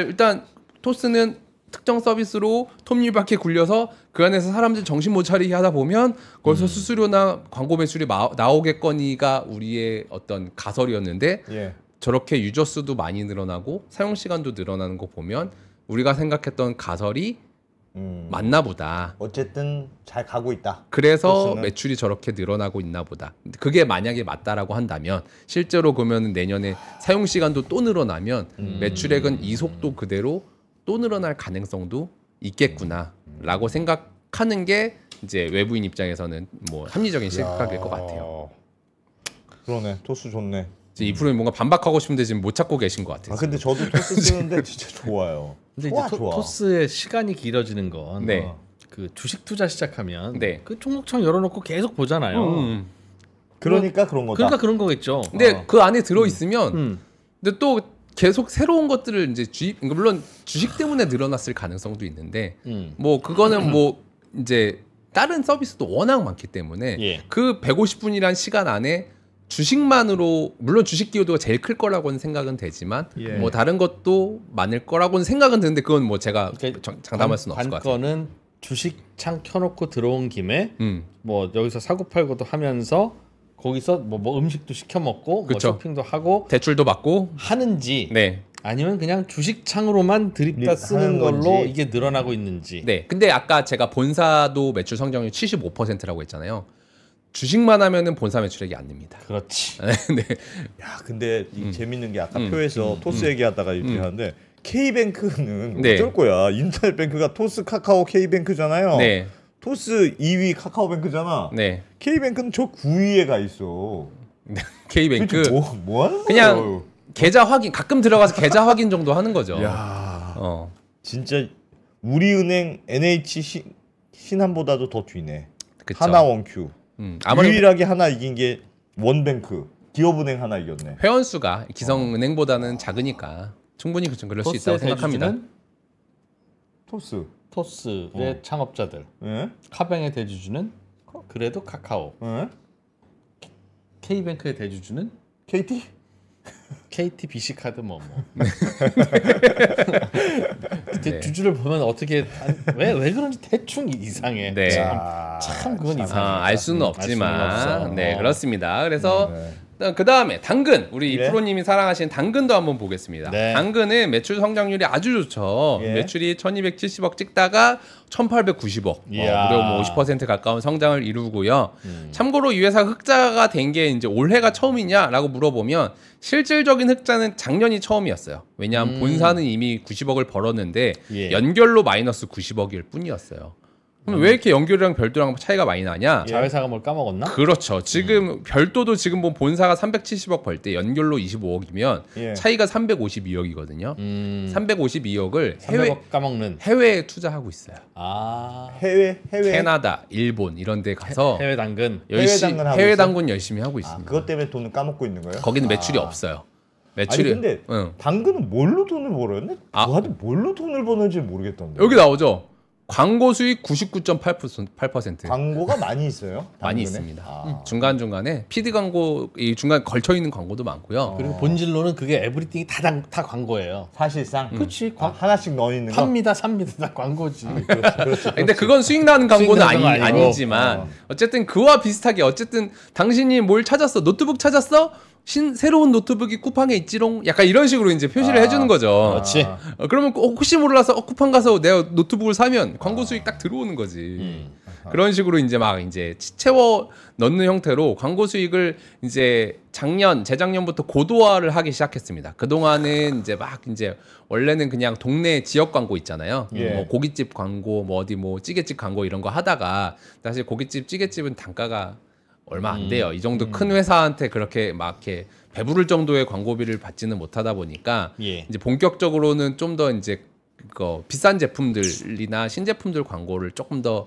일단 토스는 특정 서비스로 톱니바퀴 굴려서 그 안에서 사람들 정신 못 차리게 하다 보면 거기서 수수료나 광고 매출이 나오겠거니가 우리의 어떤 가설이었는데 예. 저렇게 유저 수도 많이 늘어나고 사용 시간도 늘어나는 거 보면 우리가 생각했던 가설이 맞나 보다. 어쨌든 잘 가고 있다. 그래서 토스는. 매출이 저렇게 늘어나고 있나 보다. 그게 만약에 맞다라고 한다면 실제로 그러면 내년에 사용 시간도 또 늘어나면 매출액은 이 속도 그대로 또 늘어날 가능성도 있겠구나라고 생각하는 게 이제 외부인 입장에서는 뭐 합리적인 시각일 것 같아요. 그러네. 토스 좋네. 이 프로님 뭔가 반박하고 싶은데 지금 못 찾고 계신 것 같아요. 근데 저도 토스 쓰는데 진짜 좋아요. 근데 좋아, 이제 좋아. 토스의 시간이 길어지는 건 네. 그 주식 투자 시작하면 네. 그 종목창 열어놓고 계속 보잖아요. 그러니까 그런 거다. 그러니까 그런 거겠죠. 근데 그 안에 들어 있으면 근데 또 계속 새로운 것들을 이제 그러니까 물론 주식 때문에 늘어났을 가능성도 있는데 뭐 그거는 뭐 이제 다른 서비스도 워낙 많기 때문에 예. 그 150분이란 시간 안에 주식만으로 물론 주식 기여도가 제일 클 거라고는 생각은 되지만 예. 뭐 다른 것도 많을 거라고는 생각은 드는데 그건 뭐 제가 그러니까 장담할 수는 없을 것 같아요. 관건은 주식창 켜놓고 들어온 김에 음. 뭐 여기서 사고 팔고도 하면서 거기서 뭐 음식도 시켜 먹고 뭐 그쵸. 쇼핑도 하고 대출도 받고 하는지 네. 아니면 그냥 주식창으로만 드립다 쓰는 하는 걸로 건지. 이게 늘어나고 있는지. 네. 근데 아까 제가 본사도 매출 성장률 75%라고 했잖아요. 주식만 하면은 본사 매출액이 안 납니다. 그렇지. 네. 야, 근데 이 재밌는 게 아까 표에서 토스 얘기하다가 이렇게 하는데 K뱅크는 네. 어쩔 거야. 인터넷뱅크가 토스, 카카오, K뱅크잖아요. 네. 토스 2위 카카오뱅크잖아. 네. K뱅크는 저 9위에 가 있어. K뱅크 도대체 뭐 하는 거야? 그냥 계좌 확인 가끔 들어가서 계좌 확인 정도 하는 거죠. 야, 진짜 우리은행 NH 신한보다도 더 뒤네. 그쵸. 하나원큐. 아무래도 유일하게 하나 이긴 게 원뱅크. 기업은행 하나 이겼네. 회원 수가 기성은행보다는 작으니까 충분히 그럴 수 있다고 토스의 생각합니다. 대주주는 토스. 토스의 창업자들. 예? 카뱅의 대주주는 그래도 카카오. 예? K뱅크의 대주주는 KT? KT BC카드 뭐. 네. 주주를 보면 어떻게 왜 그런지 대충 이상해. 네. 참 그건 이상해. 알 수는 없지만 알 수는 없어. 네 그렇습니다. 그래서 그 다음에 당근 우리 네. 프로님이 사랑하시는 당근도 한번 보겠습니다. 네. 당근은 매출 성장률이 아주 좋죠. 예. 매출이 1,270억 찍다가 1,890억 이야. 무려 뭐 50% 가까운 성장을 이루고요. 참고로 이 회사가 흑자가 된 게 이제 올해가 처음이냐라고 물어보면 실질적인 흑자는 작년이 처음이었어요. 왜냐하면 본사는 이미 90억을 벌었는데 예. 연결로 마이너스 90억일 뿐이었어요. 그럼 왜 이렇게 연결이랑 별도랑 차이가 많이 나냐? 자회사가 뭘 까먹었나? 그렇죠. 지금 별도도 지금 뭐 본사가 370억 벌 때 연결로 25억이면 차이가 352억이거든요. 352억을 300억 까먹는 해외에 투자하고 있어요. 해외 캐나다, 일본 이런 데 가서 해외 당근 해외 당근 열심히 하고 있습니다. 그것 때문에 돈을 까먹고 있는 거예요? 거기는 매출이 없어요. 매출이. 아니 근데 당근은 뭘로 돈을 벌었네? 누가도 뭘로 돈을 버는지 모르겠던데. 여기 나오죠. 광고 수익 99.8%. 광고가 많이 있어요? 많이 있습니다. 중간 중간에 PD 광고 이 중간 걸쳐 있는 광고도 많고요. 그리고 본질로는 그게 에브리띵이 다 광고예요. 사실상. 그렇지. 하나씩 넣어 있는 거. 삽니다 다 광고지. 그렇지. 근데 그건 수익 나는 광고는 수익 나는 건 아니지만 어쨌든 그와 비슷하게 어쨌든 당신이 뭘 찾았어? 노트북 찾았어? 새로운 노트북이 쿠팡에 있지롱. 약간 이런 식으로 이제 표시를 해주는 거죠. 그렇지. 그러면 혹시 몰라서 쿠팡 가서 내가 노트북을 사면 광고 수익 딱 들어오는 거지. 그런 식으로 이제 막 이제 채워 넣는 형태로 광고 수익을 이제 재작년부터 고도화를 하기 시작했습니다. 그 동안은 이제 막 이제 원래는 그냥 동네 지역 광고 있잖아요. 뭐 고깃집 광고, 뭐 어디 뭐 찌개집 광고 이런 거 하다가 사실 고깃집, 찌개집은 단가가 얼마 안 돼요. 이 정도 큰 회사한테 그렇게 막 이렇게 배부를 정도의 광고비를 받지는 못하다 보니까 이제 본격적으로는 좀 더 이제 비싼 제품들이나 신제품들 광고를 조금 더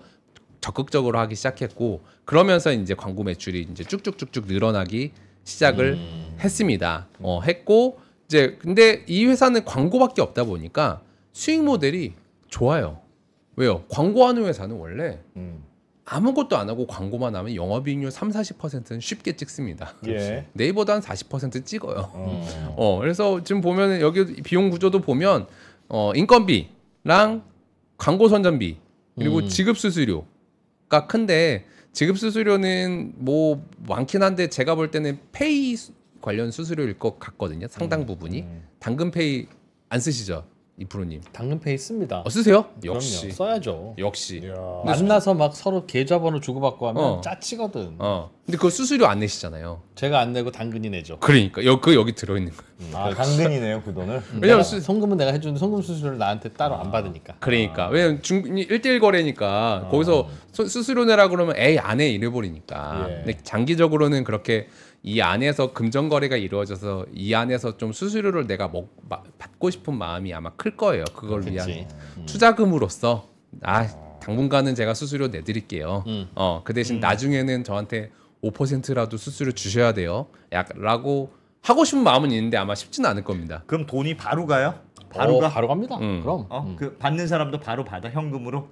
적극적으로 하기 시작했고 그러면서 이제 광고 매출이 이제 쭉쭉쭉쭉 늘어나기 시작을 했습니다. 했고 이제 근데 이 회사는 광고밖에 없다 보니까 수익 모델이 좋아요. 왜요? 광고하는 회사는 원래 아무것도 안 하고 광고만 하면 영업이익률 30-40%는 쉽게 찍습니다. 네이버도 한 40% 찍어요. 그래서 지금 보면 여기 비용 구조도 보면 인건비랑 광고 선전비 그리고 지급 수수료가 큰데 지급 수수료는 뭐 많긴 한데 제가 볼 때는 페이 관련 수수료일 것 같거든요. 상당 부분이. 당근페이 안 쓰시죠? 이프로님. 당근페이 씁니다. 쓰세요? 그럼요. 역시. 써야죠. 역시. 만나서 막 서로 계좌번호 주고받고 하면 짜치거든. 근데 그거 수수료 안 내시잖아요. 제가 안 내고 당근이 내죠. 그러니까 여기 들어있는 거예요. 당근이네요 그 돈을. 왜냐면 송금은 내가 해주는데 송금 수수료를 나한테 따로 안 받으니까. 그러니까 왜냐면 1대1 거래니까 거기서 수수료 내라 그러면 에이 안 해 이래버리니까. 근데 장기적으로는 그렇게 이 안에서 금전 거래가 이루어져서 이 안에서 좀 수수료를 내가 받고 싶은 마음이 아마 클 거예요. 그걸 위한 투자금으로서 당분간은 제가 수수료 내드릴게요. 그 대신 나중에는 저한테 5%라도 수수료 주셔야 돼요. 라고 하고 싶은 마음은 있는데 아마 쉽지는 않을 겁니다. 그럼 돈이 바로 가요? 바로 갑니다. 그럼. 그 받는 사람도 바로 받아 현금으로?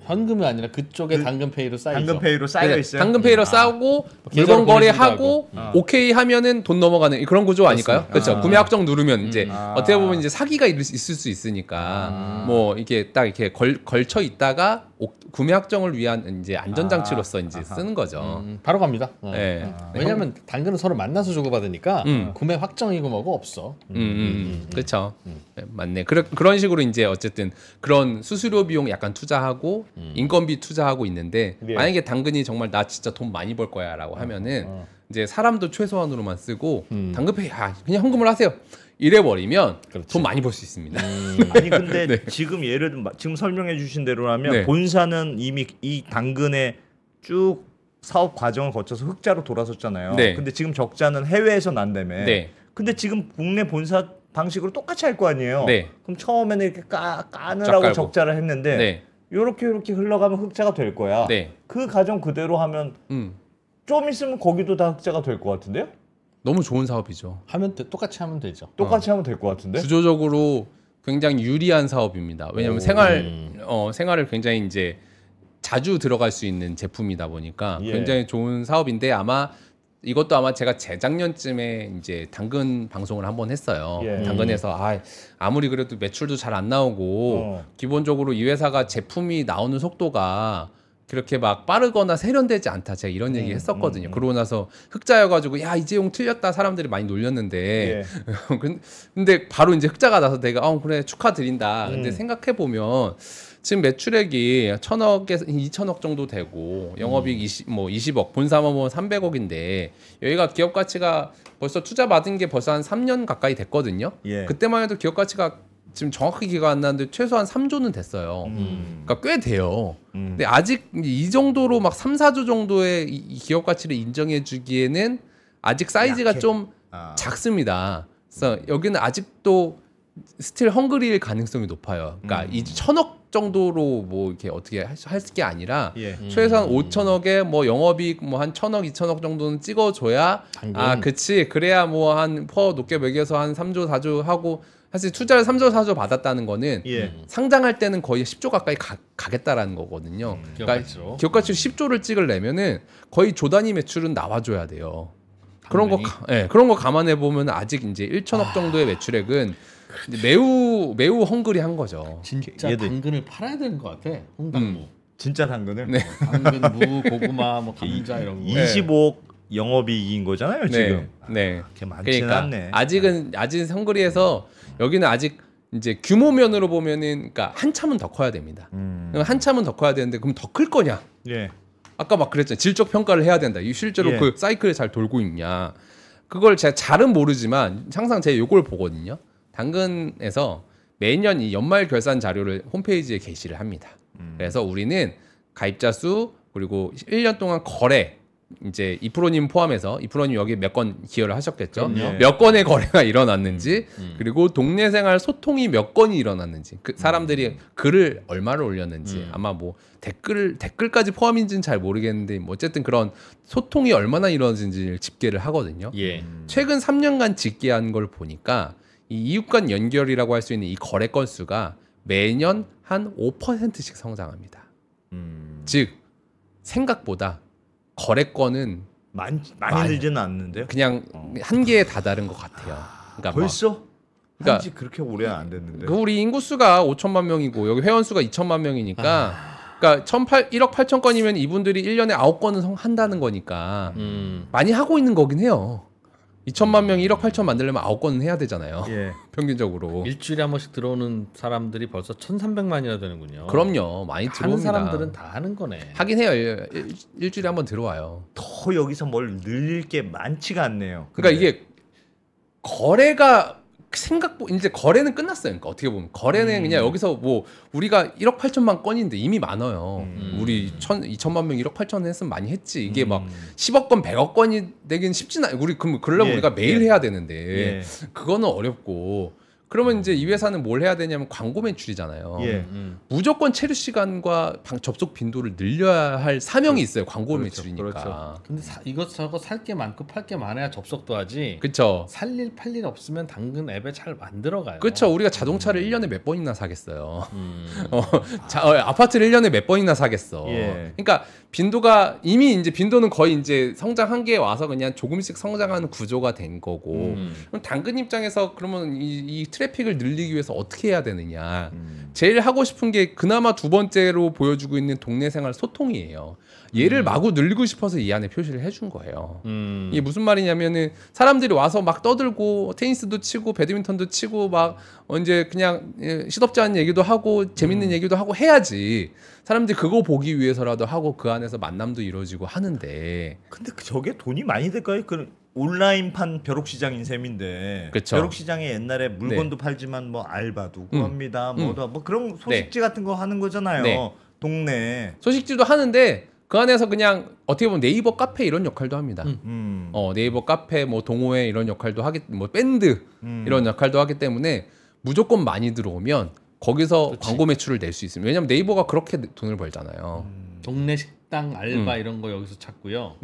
현금이 아니라 그쪽에 당근페이로 쌓이죠. 당근페이로 쌓여 있어요. 당근페이로 싸우고 물건 거래하고 오케이 하면은 돈 넘어가는 그런 구조 아닐까요? 그렇죠. 구매 확정 누르면 이제 어떻게 보면 이제 사기가 있을 수 있으니까 뭐 이게 딱 이렇게 걸쳐 있다가 구매 확정을 위한 이제 안전장치로서 이제 쓰는 거죠. 바로 갑니다. 네. 왜냐하면 당근은 서로 만나서 주고받으니까 구매 확정이고 뭐고 없어. 그렇죠. 네, 맞네. 그런 식으로 이제 어쨌든 그런 수수료 비용 약간 투자하고 인건비 투자하고 있는데 만약에 당근이 정말 나 진짜 돈 많이 벌 거야라고 하면은 이제 사람도 최소한으로만 쓰고 당근페이 그냥 현금을 하세요. 이래버리면 돈 많이 벌 수 있습니다. 아니 근데 지금 예를 들면 지금 설명해 주신 대로라면 본사는 이미 이 당근에 쭉 사업 과정을 거쳐서 흑자로 돌아섰잖아요. 근데 지금 적자는 해외에서 난다며. 근데 지금 국내 본사 방식으로 똑같이 할 거 아니에요. 그럼 처음에는 이렇게 까느라고 적자를 했는데 요렇게 흘러가면 흑자가 될 거야. 그 과정 그대로 하면 좀 있으면 거기도 다 흑자가 될 것 같은데요? 너무 좋은 사업이죠. 똑같이 하면 되죠. 똑같이 하면 될 것 같은데? 구조적으로 굉장히 유리한 사업입니다. 왜냐하면 생활을 굉장히 이제 자주 들어갈 수 있는 제품이다 보니까 굉장히 좋은 사업인데 이것도 아마 제가 재작년쯤에 이제 당근 방송을 한번 했어요. 당근에서 아무리 그래도 매출도 잘 안 나오고 기본적으로 이 회사가 제품이 나오는 속도가 그렇게 막 빠르거나 세련되지 않다. 제가 이런 얘기 했었거든요. 그러고 나서 흑자여가지고 야 이재용 틀렸다 사람들이 많이 놀렸는데 근데 바로 이제 흑자가 나서 내가 그래 축하드린다. 근데 생각해 보면 지금 매출액이 1,000억에서 2,000억 정도 되고 영업이익 20억 본사만 보면 300억인데 여기가 기업 가치가 벌써 투자 받은 게 벌써 한 3년 가까이 됐거든요. 그때만 해도 기업 가치가 지금 정확히 기가 안 나는데 최소한 3조는 됐어요. 그러니까 꽤 돼요. 근데 아직 이 정도로 막 3, 4조 정도의 이 기업 가치를 인정해 주기에는 아직 사이즈가 약해. 좀 작습니다. 그래서 여기는 아직도 스틸 헝그리일 가능성이 높아요. 그러니까 이 1,000억 정도로 뭐 이렇게 어떻게 할 게 아니라 최소한 5천억에 뭐 영업이익 뭐 한 1,000억, 2천억 정도는 찍어줘야 그치 그래야 뭐 한 퍼 높게 매겨서 한 3조, 4조 하고 사실 투자를 3조, 4조 받았다는 거는 상장할 때는 거의 10조 가까이 가겠다라는 거거든요. 그러니까 기업 가치로 10조를 찍으려면은 거의 조 단위 매출은 나와줘야 돼요. 그런 거 감안해 보면 아직 이제 1,000억 정도의 매출액은 매우 헝그리한 거죠. 진짜 당근을 팔아야 되는 것 같아. 홍당무. 진짜 당근을. 네. 당근, 무, 고구마, 뭐 감자 이런 거. 25억 영업이익인 거잖아요 지금. 네. 그렇게 많지는 않네. 아직은 헝그리해서 여기는 아직 이제 규모면으로 보면은 그러니까 한참은 더 커야 됩니다. 한참은 더 커야 되는데 그럼 더 클 거냐? 아까 막 그랬잖아요. 질적 평가를 해야 된다. 이 실제로 그 사이클이 잘 돌고 있냐? 그걸 제가 잘은 모르지만 항상 제가 요걸 보거든요. 당근에서 매년 이 연말 결산 자료를 홈페이지에 게시를 합니다. 그래서 우리는 가입자 수 그리고 1년 동안 거래 이제 이프로님 포함해서 이프로님 여기 몇 건 기여를 하셨겠죠. 몇 건의 거래가 일어났는지 그리고 동네 생활 소통이 몇 건이 일어났는지 그 사람들이 글을 얼마를 올렸는지 아마 뭐 댓글까지 포함인지는 잘 모르겠는데 뭐 어쨌든 그런 소통이 얼마나 이루어진지를 집계를 하거든요. 최근 3년간 집계한 걸 보니까 이 이웃 간 연결이라고 할 수 있는 이 거래 건수가 매년 한 5%씩 성장합니다. 즉 생각보다 거래건은 많이 늘지는 않는데요. 그냥 한계에 다다른 것 같아요. 그러니까 벌써? 한지 그렇게 오래 안 됐는데. 우리 인구수가 5천만 명이고 여기 회원수가 2천만 명이니까 그러니까 1억 8천 건이면 이분들이 1년에 9건은 한다는 거니까 많이 하고 있는 거긴 해요. 2천만 명이 1억 8천 만들려면 9건은 해야 되잖아요. 평균적으로. 일주일에 한 번씩 들어오는 사람들이 벌써 1,300만이나 되는군요. 그럼요. 많이 들어옵니다. 하는 사람들은 다 하는 거네. 하긴 해요. 일주일에 한 번 들어와요. 더 여기서 뭘 늘릴 게 많지가 않네요. 그러니까 이게 거래가 이제 거래는 끝났어요. 그러니까 어떻게 보면 거래는 그냥 여기서 뭐 우리가 1억 8천만 건인데 이미 많아요. 우리 2천만 명 1억 8천 했으면 많이 했지. 이게 막 10억 건 100억 건이 되긴 쉽진 않아요. 그러려면 우리가 매일 해야 되는데 그거는 어렵고 그러면 이제 이 회사는 뭘 해야 되냐면 광고 매출이잖아요. 무조건 체류 시간과 접속 빈도를 늘려야 할 사명이 있어요. 광고 매출이니까. 근데 이것저것 살 게 많고 팔 게 많아야 접속도 하지. 그렇죠. 팔 일 없으면 당근 앱에 잘 안 들어가요. 그렇죠. 우리가 자동차를 1년에 몇 번이나 사겠어요. 아파트를 1년에 몇 번이나 사겠어. 그러니까 빈도가 이미 이제 빈도는 거의 이제 성장 한계에 와서 그냥 조금씩 성장하는 구조가 된 거고. 그럼 당근 입장에서 그러면 이 트래픽을 늘리기 위해서 어떻게 해야 되느냐. 제일 하고 싶은 게 그나마 두 번째로 보여주고 있는 동네 생활 소통이에요. 얘를 마구 늘리고 싶어서 이 안에 표시를 해준 거예요. 이게 무슨 말이냐면은 사람들이 와서 막 떠들고 테니스도 치고 배드민턴도 치고 막 이제 그냥 시덥지 않은 얘기도 하고 재밌는 얘기도 하고 해야지. 사람들이 그거 보기 위해서라도 하고 그 안에서 만남도 이루어지고 하는데. 근데 저게 돈이 많이 될까요? 그 온라인판 벼룩시장인 셈인데. 그쵸. 벼룩시장에 옛날에 물건도 팔지만 뭐 알바도 구합니다. 뭐 그런 소식지 같은 거 하는 거잖아요. 동네 소식지도 하는데 그 안에서 그냥 어떻게 보면 네이버 카페 이런 역할도 합니다. 네이버 카페 뭐 동호회 이런 역할도 뭐 밴드 이런 역할도 하기 때문에 무조건 많이 들어오면 거기서 광고 매출을 낼 수 있습니다. 왜냐면 네이버가 그렇게 돈을 벌잖아요. 동네 식당 알바 이런 거 여기서 찾고요.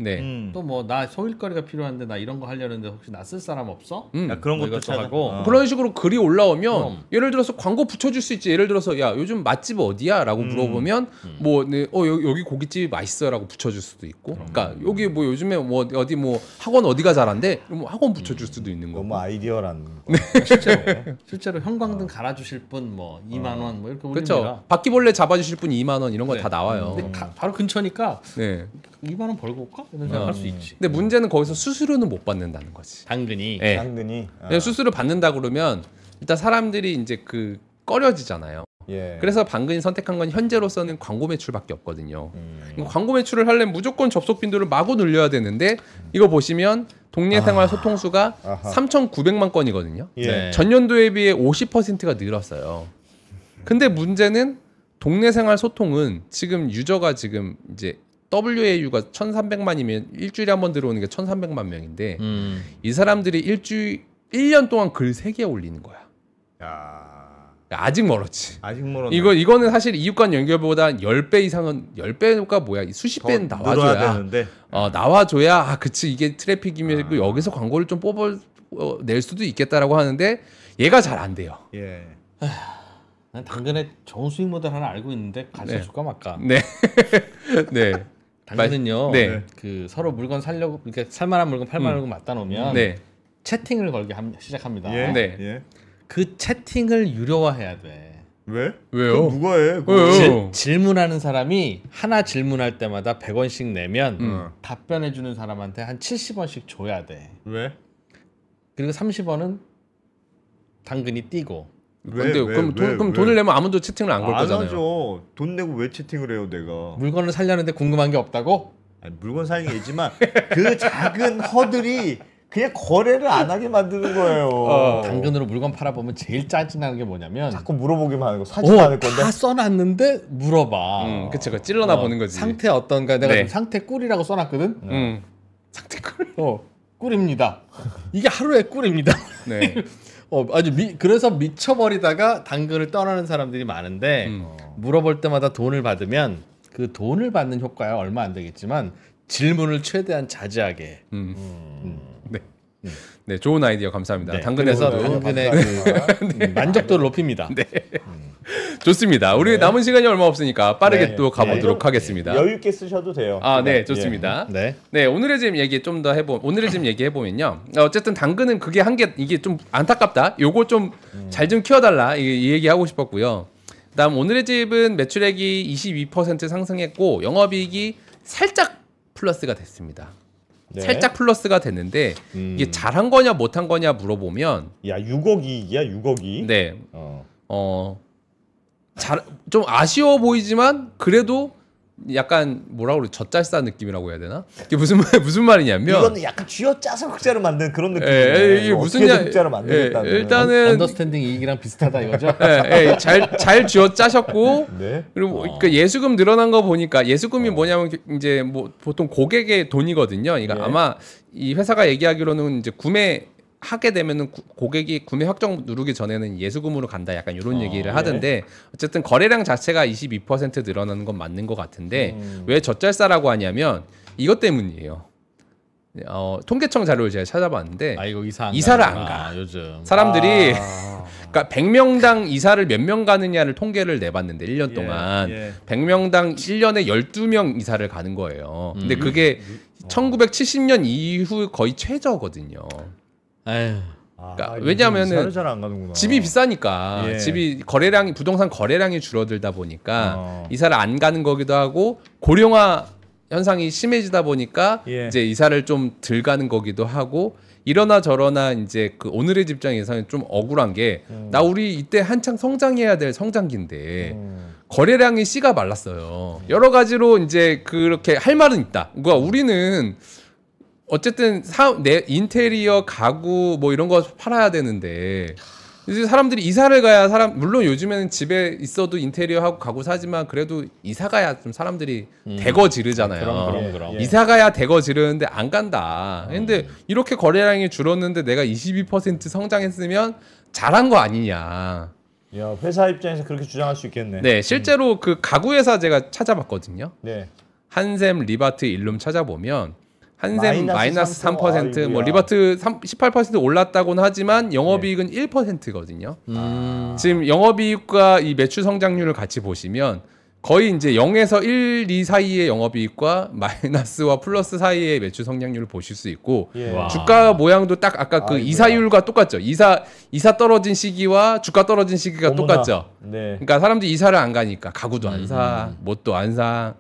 또 뭐 나 소일거리가 필요한데 나 이런 거 하려는데 혹시 나 쓸 사람 없어? 그런 것도 찾고 그런 식으로 글이 올라오면 예를 들어서 광고 붙여줄 수 있지. 예를 들어서 야 요즘 맛집 어디야? 라고 물어보면 뭐 여기 고깃집이 맛있어라고 붙여줄 수도 있고. 그러니까 여기 뭐 요즘에 뭐 어디 뭐 학원 어디가 잘한데? 뭐 학원 붙여줄 수도 있는 거고. 너무 아이디어라는 거. 실제로 형광등 갈아주실 분 뭐 2만 원 뭐 이렇게 올립니다. 그렇죠. 바퀴벌레 잡아주실 분 2만 원 이런 거 다 나와요. 바로 근처니까 2만 원 벌고 올까? 이런 생각할 수 있지. 근데 문제는 거기서 수수료는 못 받는다는 거지. 당근이. 당근이. 수수료 받는다 그러면 일단 사람들이 이제 꺼려지잖아요. 그래서 당근이 선택한 건 현재로서는 광고 매출밖에 없거든요. 광고 매출을 하려면 무조건 접속 빈도를 마구 늘려야 되는데 이거 보시면 동네 생활 소통수가 3,900만 건이거든요. 전년도에 비해 50%가 늘었어요. 근데 문제는 동네 생활 소통은 지금 유저가 지금 이제 WAU가 1,300만이면 일주일에 한 번 들어오는 게 1,300만 명인데 이 사람들이 1년 동안 글 3개 올리는 거야. 야. 아직 멀었지. 아직 멀었네. 이거는 사실 이웃간 연결보다 10배 이상은 10배가 뭐야? 수십 배는 나와줘야 되는데. 나와줘야 그치 이게 트래픽이면 여기서 광고를 좀 뽑아낼 수도 있겠다라고 하는데 얘가 잘 안 돼요. 예. 난 당근에 좋은 수익 모델 하나 알고 있는데 가르쳐 줄까 말까. 네. 네. 당근은요. 네. 그 서로 물건 살려고 이렇게 살만한 물건 팔만한 물건 맞다 놓으면 채팅을 걸게 시작합니다. 예. 네. 예. 그 채팅을 유료화해야 돼. 왜? 왜요? 누가 해? 질문하는 사람이 하나 질문할 때마다 100원씩 내면 답변해 주는 사람한테 한 70원씩 줘야 돼. 왜? 그리고 30원은 당근이 띄고. 그럼 돈을 내면 아무도 채팅을 안 걸 거잖아요. 안 하죠. 돈 내고 왜 채팅을 해요, 내가? 물건을 살려는데 궁금한 게 없다고? 아니, 물건 사는 게 있지만 그 작은 허들이 그냥 거래를 안 하게 만드는 거예요. 당근으로 물건 팔아보면 제일 짜증나는 게 뭐냐면 자꾸 물어보기만 하는 거. 사진 않을 건데. 다 써놨는데 물어봐. 그쵸. 찔러나 보는 거지. 상태 어떤가. 내가 지금 상태 꿀이라고 써놨거든. 상태 꿀. 꿀입니다. 이게 하루에 꿀입니다. 네. 아주 그래서 미쳐버리다가 당근을 떠나는 사람들이 많은데 물어볼 때마다 돈을 받으면 그 돈을 받는 효과야 얼마 안 되겠지만 질문을 최대한 자제하게. 네, 좋은 아이디어 감사합니다. 네, 당근에서 당근의 그 만족도를 높입니다. 네. 좋습니다. 우리 남은 시간이 얼마 없으니까 빠르게 또 가보도록 하겠습니다. 여유 있게 쓰셔도 돼요. 네, 좋습니다. 네, 오늘의 집 얘기 좀 더 오늘의 집 얘기해 보면요. 어쨌든 당근은 그게 이게 좀 안타깝다. 요거 좀 잘 좀 키워달라. 이 얘기 하고 싶었고요. 그다음 오늘의 집은 매출액이 22% 상승했고 영업이익이 살짝 플러스가 됐습니다. 네. 살짝 플러스가 됐는데 이게 잘한 거냐 못한 거냐 물어보면 6억 이익이야 6억 이익? 네. 좀 아쉬워 보이지만 그래도 약간 뭐라 그래 젖잘싸 느낌이라고 해야 되나? 이게 무슨 말이냐면 이거는 약간 쥐어짜서 흑자를 만든 그런 느낌이에요. 이게 무슨 흑자를 만들겠다는 일단은 언더스탠딩 이익이랑 비슷하다 이거죠? 잘 쥐어짜셨고 네. 그리고 그러니까 예수금 늘어난 거 보니까 예수금이 뭐냐면 이제 뭐 보통 고객의 돈이거든요. 그러니까 아마 이 회사가 얘기하기로는 이제 하게 되면은 고객이 구매 확정 누르기 전에는 예수금으로 간다 약간 이런 얘기를 하던데 어쨌든 거래량 자체가 22% 늘어나는 건 맞는 것 같은데 왜 젖잘싸라고 하냐면 이것 때문이에요. 통계청 자료를 제가 찾아봤는데 이거 이사를 안 가. 요즘 사람들이 그러니까 100명당 이사를 몇 명 가느냐를 통계를 내봤는데 1년 동안 100명당 1년에 12명 이사를 가는 거예요. 근데 그게 1970년 이후 거의 최저거든요. 그러니까 왜냐하면은 집이 비싸니까 집이 부동산 거래량이 줄어들다 보니까 이사를 안 가는 거기도 하고 고령화 현상이 심해지다 보니까 이제 이사를 좀 덜 가는 거기도 하고 이러나 저러나 이제 그 오늘의 집장에서는 좀 억울한 게 우리 이때 한창 성장해야 될 성장기인데 거래량이 씨가 말랐어요. 여러 가지로 이제 그렇게 할 말은 있다. 그러니까 우리는 어쨌든 내 인테리어 가구 뭐 이런 거 팔아야 되는데 이제 사람들이 이사를 가야 물론 요즘에는 집에 있어도 인테리어 하고 가구 사지만 그래도 이사 가야 좀 사람들이 대거 지르잖아요. 그럼. 이사 가야 대거 지르는데 안 간다. 근데 이렇게 거래량이 줄었는데 내가 22% 성장했으면 잘한 거 아니냐. 야, 회사 입장에서 그렇게 주장할 수 있겠네. 네, 실제로 그 가구 회사 제가 찾아봤거든요. 네. 한샘, 리바트, 일룸 찾아보면 한샘 마이너스 3%, 뭐 아이고야. 리바트 18% 올랐다고는 하지만 영업이익은 1%거든요. 지금 영업이익과 이 매출 성장률을 같이 보시면 거의 이제 0에서 1, 2 사이의 영업이익과 마이너스와 플러스 사이의 매출 성장률을 보실 수 있고 주가 모양도 딱 아까 그 이사율과 똑같죠. 이사 떨어진 시기와 주가 떨어진 시기가 똑같죠. 네. 그러니까 사람들이 이사를 안 가니까 가구도 안 사, 뭣도 안 사,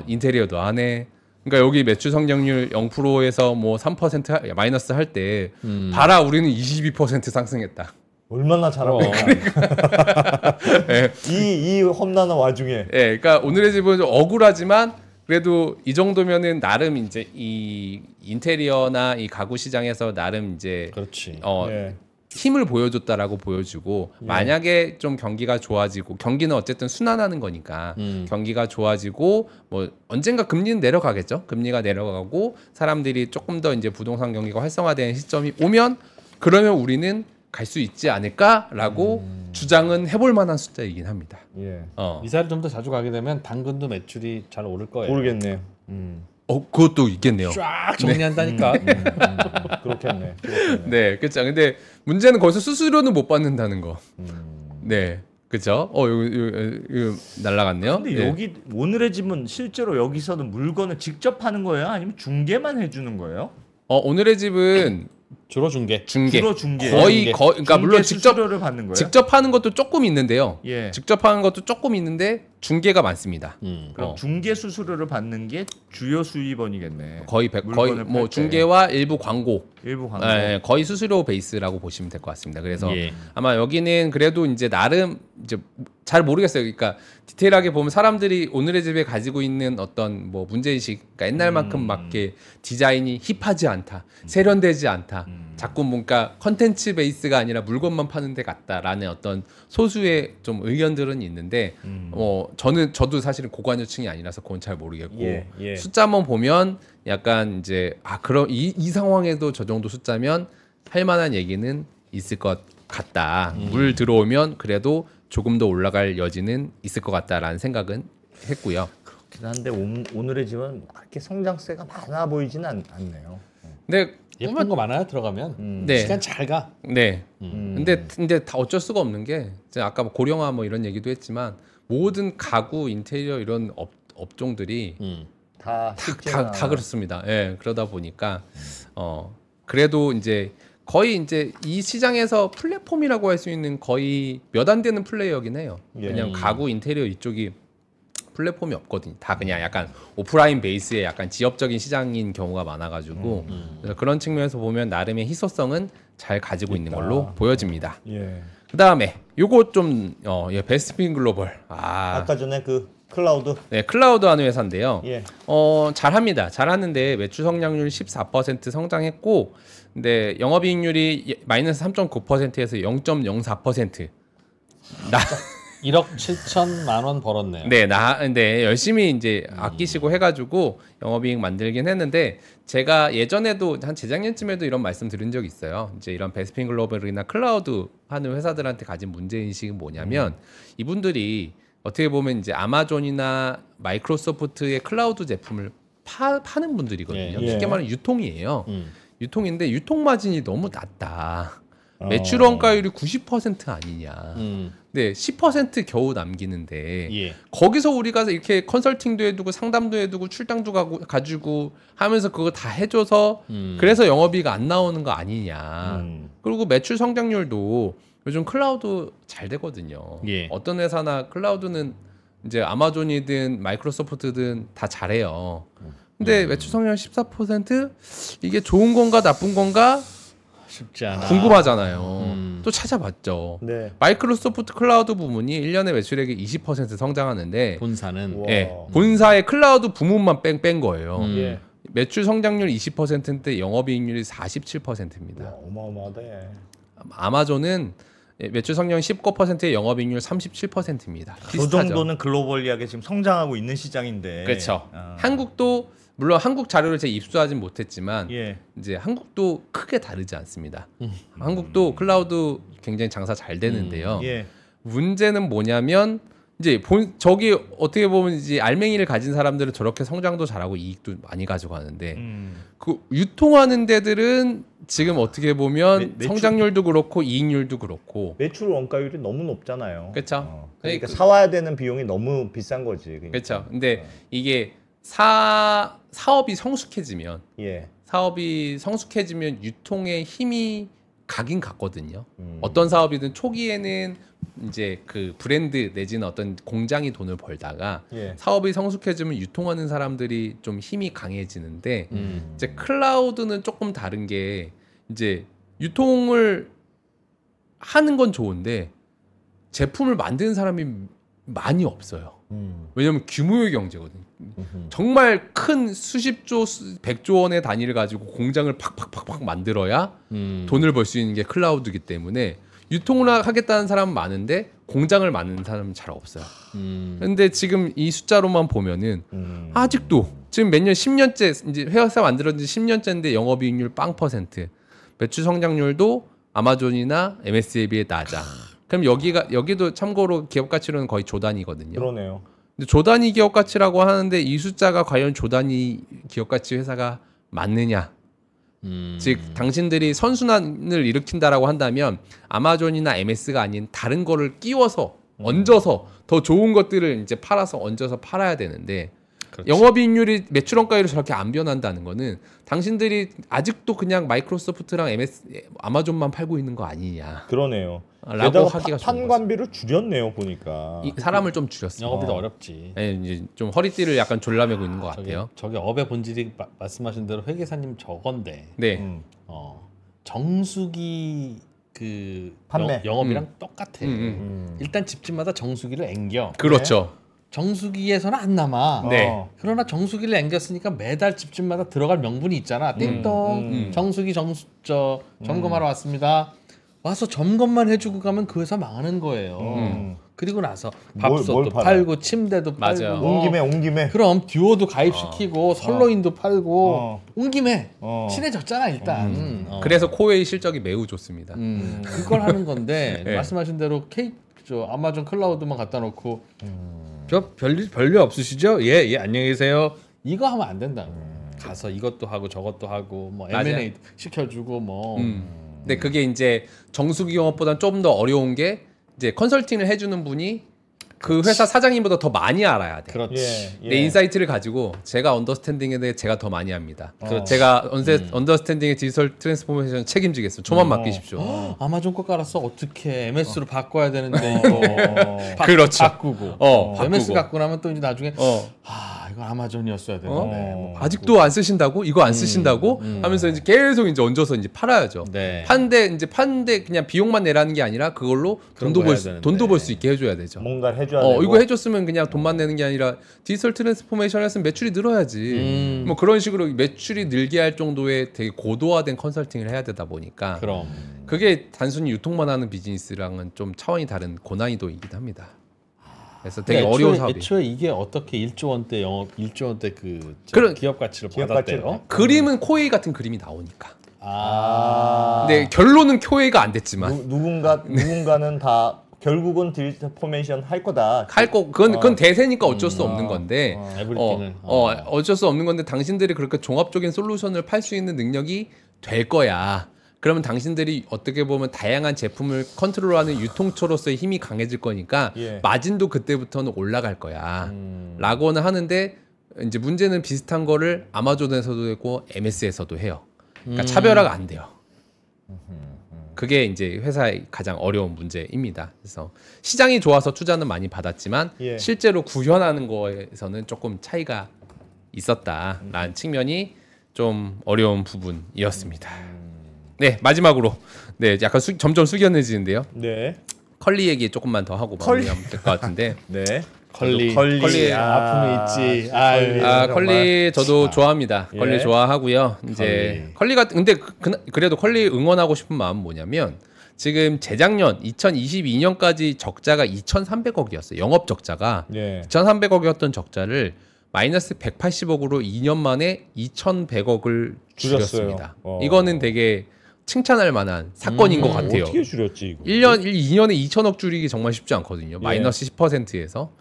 인테리어도 안 해. 그러니까 여기 매출 성장률 0%에서 뭐 3% 마이너스 할 때 봐라 우리는 22% 상승했다. 얼마나 잘하고 이 험난한 와중에. 그러니까 오늘의 집은 좀 억울하지만 그래도 이 정도면은 나름 이제 이 인테리어나 이 가구 시장에서 나름 이제 힘을 보여줬다라고 보여주고 만약에 좀 경기가 좋아지고 경기는 어쨌든 순환하는 거니까 경기가 좋아지고 뭐 언젠가 금리는 내려가겠죠. 금리가 내려가고 사람들이 조금 더 이제 부동산 경기가 활성화되는 시점이 오면 그러면 우리는 갈 수 있지 않을까라고 주장은 해볼 만한 숫자이긴 합니다. 예. 이사를 좀 더 자주 가게 되면 당근도 매출이 잘 오를 거예요. 모르겠네요. 그것도 있겠네요. 쫙 정리한다니까. 그렇겠네. 네, 그렇죠. 근데 문제는 거기서 수수료는 못 받는다는 거. 네, 그렇죠. 이거 날라갔네요. 근데 여기 오늘의 집은 실제로 여기서는 물건을 직접 파는 거예요? 아니면 중개만 해주는 거예요? 오늘의 집은 주로 중개. 주로 중개. 거의 그러니까 물론 직접 받는 거예요? 직접 하는 것도 조금 있는데요. 예. 직접 하는 것도 조금 있는데 중개가 많습니다. 그럼 중개 수수료를 받는 게 주요 수입원이겠네. 거의 뭐 중개와 일부 광고. 네, 거의 수수료 베이스라고 보시면 될 것 같습니다. 그래서 아마 여기는 그래도 이제 나름 이제 잘 모르겠어요. 그러니까 디테일하게 보면 사람들이 오늘의 집에 가지고 있는 어떤 뭐 문제의식, 그러니까 옛날만큼 막게 디자인이 힙하지 않다, 세련되지 않다, 자꾸 뭔가 컨텐츠 베이스가 아니라 물건만 파는 데 같다라는 어떤 소수의 좀 의견들은 있는데 저도 사실은 고관여층이 아니라서 그건 잘 모르겠고 숫자만 보면 약간 이제 그럼 이 상황에도 저 정도 숫자면 할 만한 얘기는 있을 것 같다. 물 들어오면 그래도 조금 더 올라갈 여지는 있을 것 같다라는 생각은 했고요. 그렇긴 한데 오늘의 집은 그렇게 성장세가 많아 보이지는 않네요. 근데 예쁜 거 많아요 들어가면. 네. 시간 잘 가. 네. 근데 다 어쩔 수가 없는 게 아까 뭐 고령화 뭐 이런 얘기도 했지만 모든 가구 인테리어 이런 업종들이 다 그렇습니다. 예. 그러다 보니까 그래도 이제 거의 이제 이 시장에서 플랫폼이라고 할 수 있는 거의 몇 안 되는 플레이어긴 해요. 왜냐면 가구 인테리어 이쪽이 플랫폼이 없거든요. 다 그냥 약간 오프라인 베이스의 약간 지역적인 시장인 경우가 많아가지고 그래서 그런 측면에서 보면 나름의 희소성은 잘 가지고 있는 걸로 보여집니다. 그 다음에 요거 좀 베스트핀 글로벌. 아까 전에 그 클라우드. 네, 클라우드 하는 회사인데요. 잘합니다. 잘하는데 매출 성장률 14% 성장했고, 근데 영업이익률이 마이너스 3.9%에서 0.04%. 1억 7천만 원 벌었네요. 네, 근데 열심히 이제 아끼시고 해가지고 영업이익 만들긴 했는데 제가 예전에도 한 재작년쯤에도 이런 말씀 드린 적이 있어요. 이제 이런 베스핀 글로벌이나 클라우드 하는 회사들한테 가진 문제인식은 뭐냐면 이분들이 어떻게 보면 이제 아마존이나 마이크로소프트의 클라우드 제품을 파는 분들이거든요. 쉽게 말하면 유통이에요. 유통인데 유통 마진이 너무 낮다. 매출 원가율이 90% 아니냐. 네, 10% 겨우 남기는데 거기서 우리가 이렇게 컨설팅도 해두고 상담도 해두고 출장도 가지고 하면서 그거 다 해줘서 그래서 영업이익 안 나오는 거 아니냐. 그리고 매출 성장률도 요즘 클라우드 잘 되거든요. 어떤 회사나 클라우드는 이제 아마존이든 마이크로소프트든 다 잘해요. 근데 매출 성장률 14% 이게 좋은 건가 나쁜 건가? 쉽지 않아. 궁금하잖아요. 또 찾아봤죠. 네. 마이크로소프트 클라우드 부문이 1년에 매출액이 20% 성장하는데 본사는 본사의 클라우드 부문만 뺀 거예요. 매출 성장률 20%인데 영업이익률이 47%입니다. 어마어마하대. 아마존은 매출 성장 19%에 영업이익률 37%입니다. 그 정도는 글로벌리하게 지금 성장하고 있는 시장인데. 그렇죠. 한국도 물론 한국 자료를 제가 입수하진 못했지만 이제 한국도 크게 다르지 않습니다. 한국도 클라우드 굉장히 장사 잘 되는데요. 문제는 뭐냐면 이제 저기 어떻게 보면 이제 알맹이를 가진 사람들은 저렇게 성장도 잘하고 이익도 많이 가져가는데 그 유통하는 데들은 지금 어떻게 보면 성장률도 그렇고 이익률도 그렇고 매출 원가율이 너무 높잖아요. 그렇죠. 그러니까 사와야 되는 비용이 너무 비싼 거지. 그러니까. 그렇죠. 근데 이게 사업이 성숙해지면 유통의 힘이 가긴 갔거든요. 어떤 사업이든 초기에는 이제 그 브랜드 내지는 어떤 공장이 돈을 벌다가 사업이 성숙해지면 유통하는 사람들이 좀 힘이 강해지는데 이제 클라우드는 조금 다른 게 이제 유통을 하는 건 좋은데 제품을 만드는 사람이 많이 없어요. 왜냐면 규모의 경제거든요. 정말 큰 수십조, 백조 원의 단위를 가지고 공장을 팍팍팍팍 만들어야 돈을 벌 수 있는 게 클라우드이기 때문에 유통을 하겠다는 사람은 많은데 공장을 만드는 사람은 잘 없어요. 근데 지금 이 숫자로만 보면은 아직도 지금 몇 년, 10년째 이제 회사 만들어진 지 10년째인데 영업이익률 0%, 매출 성장률도 아마존이나 MS에 비해 낮아. 그럼 여기도 참고로 기업 가치로는 거의 조 단위거든요. 그러네요. 근데 조 단위 기업 가치라고 하는데 이 숫자가 과연 조 단위 기업 가치 회사가 맞느냐? 즉 당신들이 선순환을 일으킨다라고 한다면 아마존이나 MS가 아닌 다른 거를 끼워서 얹어서 더 좋은 것들을 이제 팔아서 얹어서 팔아야 되는데 그렇지. 영업이익률이 매출원가율이 저렇게 안 변한다는 거는 당신들이 아직도 그냥 마이크로소프트랑 아마존만 팔고 있는 거 아니냐. 그러네요. 라고 하기가 판관비를 줄였네요 보니까. 사람을 좀 줄였어요. 영업이 어렵지. 네, 이제 좀 허리띠를 약간 졸라매고 있는 것 같아요. 저게 업의 본질이 말씀하신 대로 회계사님 저건데. 네. 정수기 그 판매 영업이랑 똑같아. 일단 집집마다 정수기를 앵겨. 그렇죠. 정수기에서는 안 남아. 네. 그러나 정수기를 앵겼으니까 매달 집집마다 들어갈 명분이 있잖아. 띵동 정수기 점검하러 왔습니다. 와서 점검만 해주고 가면 그 회사 망하는 거예요. 그리고 나서 밥솥도 팔고 침대도 팔고 맞아요. 온 김에 그럼 듀오도 가입시키고 설로인도 팔고 온 김에 친해졌잖아 일단. 그래서 코웨이 실적이 매우 좋습니다. 그걸 하는 건데 네. 말씀하신 대로 아마존 클라우드만 갖다 놓고 별일 없으시죠? 예 안녕히 계세요. 이거 하면 안 된다. 가서 이것도 하고 저것도 하고 뭐 M&A 시켜주고 뭐. 근데 그게 이제 정수기 영업보다는 좀 더 어려운 게 이제 컨설팅을 해주는 분이 그 회사 사장님보다 더 많이 알아야 돼. 그렇지. 내 인사이트를 가지고 제가 언더스탠딩에 대해 제가 더 많이 합니다. 제가 언더스탠딩의 디지털 트랜스포메이션 책임지겠습니다. 저만 맡기십시오. 아마존 거 깔았어. 어떻게 MS로 바꿔야 되는데 그렇죠. 바꾸고. MS 갖고 나면 또 이제 나중에 이거 아마존이었어야 되는데 뭐 아직도 안 쓰신다고? 이거 안 쓰신다고? 하면서 이제 계속 이제 얹어서 이제 팔아야죠. 네. 판데 그냥 비용만 내라는 게 아니라 그걸로 돈도 벌 수 있게 해줘야 되죠. 뭔가를 해줘야 되고. 이거 해줬으면 그냥 돈만 내는 게 아니라 디지털 트랜스포메이션 했으면 매출이 늘어야지. 뭐 그런 식으로 매출이 늘게 할 정도의 되게 고도화된 컨설팅을 해야 되다 보니까 그럼 그게 단순히 유통만 하는 비즈니스랑은 좀 차원이 다른 고난이도이긴 합니다. 그래서 되게 어려운 사업이. 애초에 이게 어떻게 1조 원대 그런 기업 가치를 받았대요? 그림은 코웨이 같은 그림이 나오니까. 근데 결론은 코웨이가 안 됐지만 누군가는 다 결국은 디지털 포메이션 할 거다. 그건 대세니까 어쩔 수 없는 건데. 어쩔 수 없는 건데 당신들이 그렇게 종합적인 솔루션을 팔 수 있는 능력이 될 거야. 그러면 당신들이 어떻게 보면 다양한 제품을 컨트롤하는 유통처로서의 힘이 강해질 거니까 마진도 그때부터는 올라갈 거야. 라고는 하는데 이제 문제는 비슷한 거를 아마존에서도 되고 MS에서도 해요. 그러니까 차별화가 안 돼요. 그게 이제 회사의 가장 어려운 문제입니다. 그래서 시장이 좋아서 투자는 많이 받았지만 실제로 구현하는 거에서는 조금 차이가 있었다라는 측면이 좀 어려운 부분이었습니다. 네, 마지막으로 약간 점점 숙연해지는데요. 네. 컬리 얘기 조금만 더 하고 마무리하면 될 것 같은데. 네. 컬리 아픔이 있지. 컬리 저도 좋아합니다. 컬리 좋아하고요. 이제 컬리가 근데 그래도 컬리 응원하고 싶은 마음은 뭐냐면 지금 재작년 2022년까지 적자가 2,300억이었어요. 영업 적자가 2,300억이었던 적자를 마이너스 180억으로 2년 만에 2,100억을 줄였습니다. 이거는 되게 칭찬할 만한 사건인 것 같아요. 어떻게 줄였지 이거? 2년에 2천억 줄이기 정말 쉽지 않거든요. 마이너스 10%에서.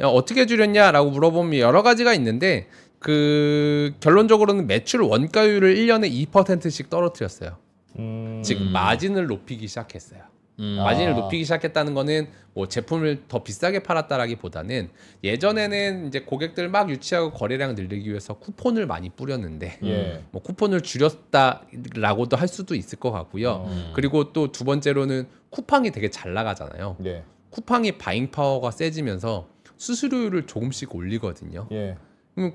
어떻게 줄였냐라고 물어보면 여러 가지가 있는데 그 결론적으로는 매출 원가율을 1년에 2%씩 떨어뜨렸어요. 즉 마진을 높이기 시작했어요. 마진을 높이기 시작했다는 거는 뭐 제품을 더 비싸게 팔았다라기보다는 예전에는 이제 고객들 막 유치하고 거래량 늘리기 위해서 쿠폰을 많이 뿌렸는데 뭐 쿠폰을 줄였다라고도 할 수도 있을 것 같고요. 그리고 또 두 번째로는 쿠팡이 되게 잘 나가잖아요. 쿠팡이 바잉 파워가 세지면서 수수료율을 조금씩 올리거든요.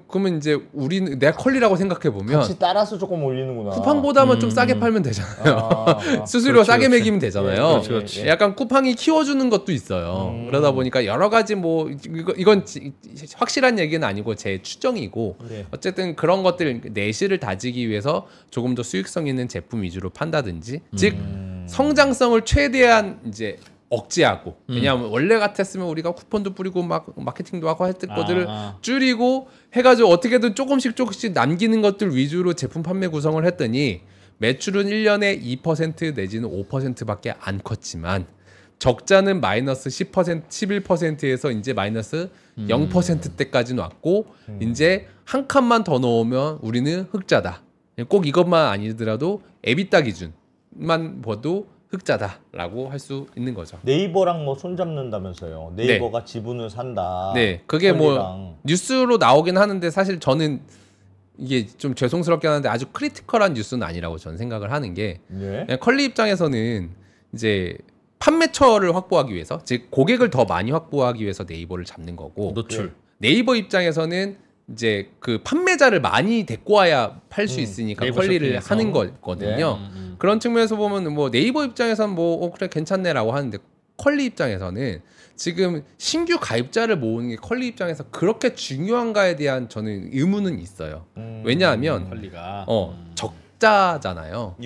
그러면 이제 우리는 내 컬리라고 생각해 보면 같이 따라서 조금 올리는구나. 쿠팡보다만 좀 싸게 팔면 되잖아요. 수수료 싸게 매기면 되잖아요. 약간 쿠팡이 키워주는 것도 있어요. 그러다 보니까 여러 가지 뭐 이건 확실한 얘기는 아니고 제 추정이고 어쨌든 그런 것들 내실을 다지기 위해서 조금 더 수익성 있는 제품 위주로 판다든지 즉 성장성을 최대한 이제 억제하고 왜냐하면 원래 같았으면 우리가 쿠폰도 뿌리고 막 마케팅도 하고 했던 것들을 줄이고 해가지고 어떻게든 조금씩 남기는 것들 위주로 제품 판매 구성을 했더니 매출은 1년에 2% 내지는 5%밖에 안 컸지만 적자는 마이너스 10%, 11%에서 이제 마이너스 0%대까지 왔고 이제 한 칸만 더 넣으면 우리는 흑자다. 꼭 이것만 아니더라도 에비타 기준만 봐도 흑자다라고 할 수 있는 거죠. 네이버랑 뭐 손잡는다면서요. 네이버가 지분을 산다. 네, 그게 뭐 뉴스로 나오긴 하는데 사실 저는 이게 좀 죄송스럽긴 한데 아주 크리티컬한 뉴스는 아니라고 저는 생각을 하는 게 컬리 입장에서는 이제 판매처를 확보하기 위해서 즉 고객을 더 많이 확보하기 위해서 네이버를 잡는 거고 노출. 네이버 입장에서는 이제 그 판매자를 많이 데리고 와야 팔 수 있으니까 컬리를 하는 거거든요. 그런 측면에서 보면 뭐 네이버 입장에서는 뭐 그래 괜찮네라고 하는데 컬리 입장에서는 지금 신규 가입자를 모으는 게 컬리 입장에서 그렇게 중요한가에 대한 저는 의문은 있어요. 왜냐하면 컬리가 적자잖아요.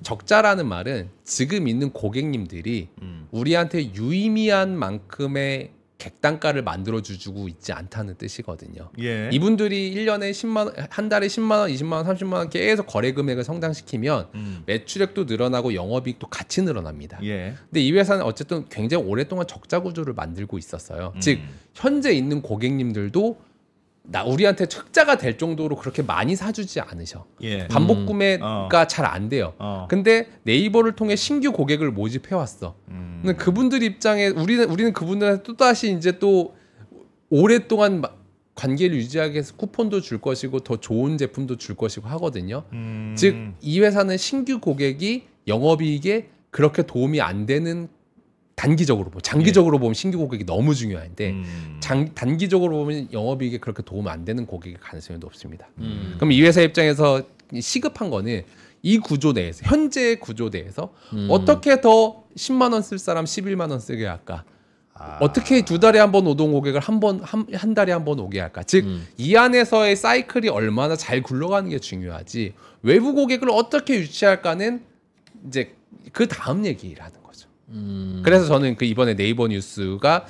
적자라는 말은 지금 있는 고객님들이 우리한테 유의미한 만큼의 객단가를 만들어주고 있지 않다는 뜻이거든요. 이분들이 1년에 10만 원, 한 달에 10만 원, 20만 원, 30만 원 계속 거래 금액을 성장시키면 매출액도 늘어나고 영업이익도 같이 늘어납니다. 근데 이 회사는 어쨌든 굉장히 오랫동안 적자 구조를 만들고 있었어요. 즉 현재 있는 고객님들도 우리한테 흑자가 될 정도로 그렇게 많이 사주지 않으셔. 반복 구매가 잘 안 돼요. 근데 네이버를 통해 신규 고객을 모집해 왔어. 근데 그분들 입장에 우리는 그분들한테 또 다시 이제 또 오랫동안 관계를 유지하기 위해서 쿠폰도 줄 것이고 더 좋은 제품도 줄 것이고 하거든요. 즉 이 회사는 신규 고객이 영업이익에 그렇게 도움이 안 되는 단기적으로 장기적으로 보면 신규 고객이 너무 중요한데 단기적으로 보면 영업이익에 그렇게 도움 안 되는 고객의 가능성이 높습니다. 그럼 이 회사 입장에서 시급한 거는 이 구조 내에서 현재의 구조 내에서 어떻게 더 10만 원 쓸 사람 11만 원 쓰게 할까? 어떻게 두 달에 한 번 오던 고객을 한 달에 한 번 오게 할까? 즉 이 안에서의 사이클이 얼마나 잘 굴러가는 게 중요하지. 외부 고객을 어떻게 유치할까는 이제 그 다음 얘기라는 거죠. 그래서 저는 그 이번에 네이버 뉴스가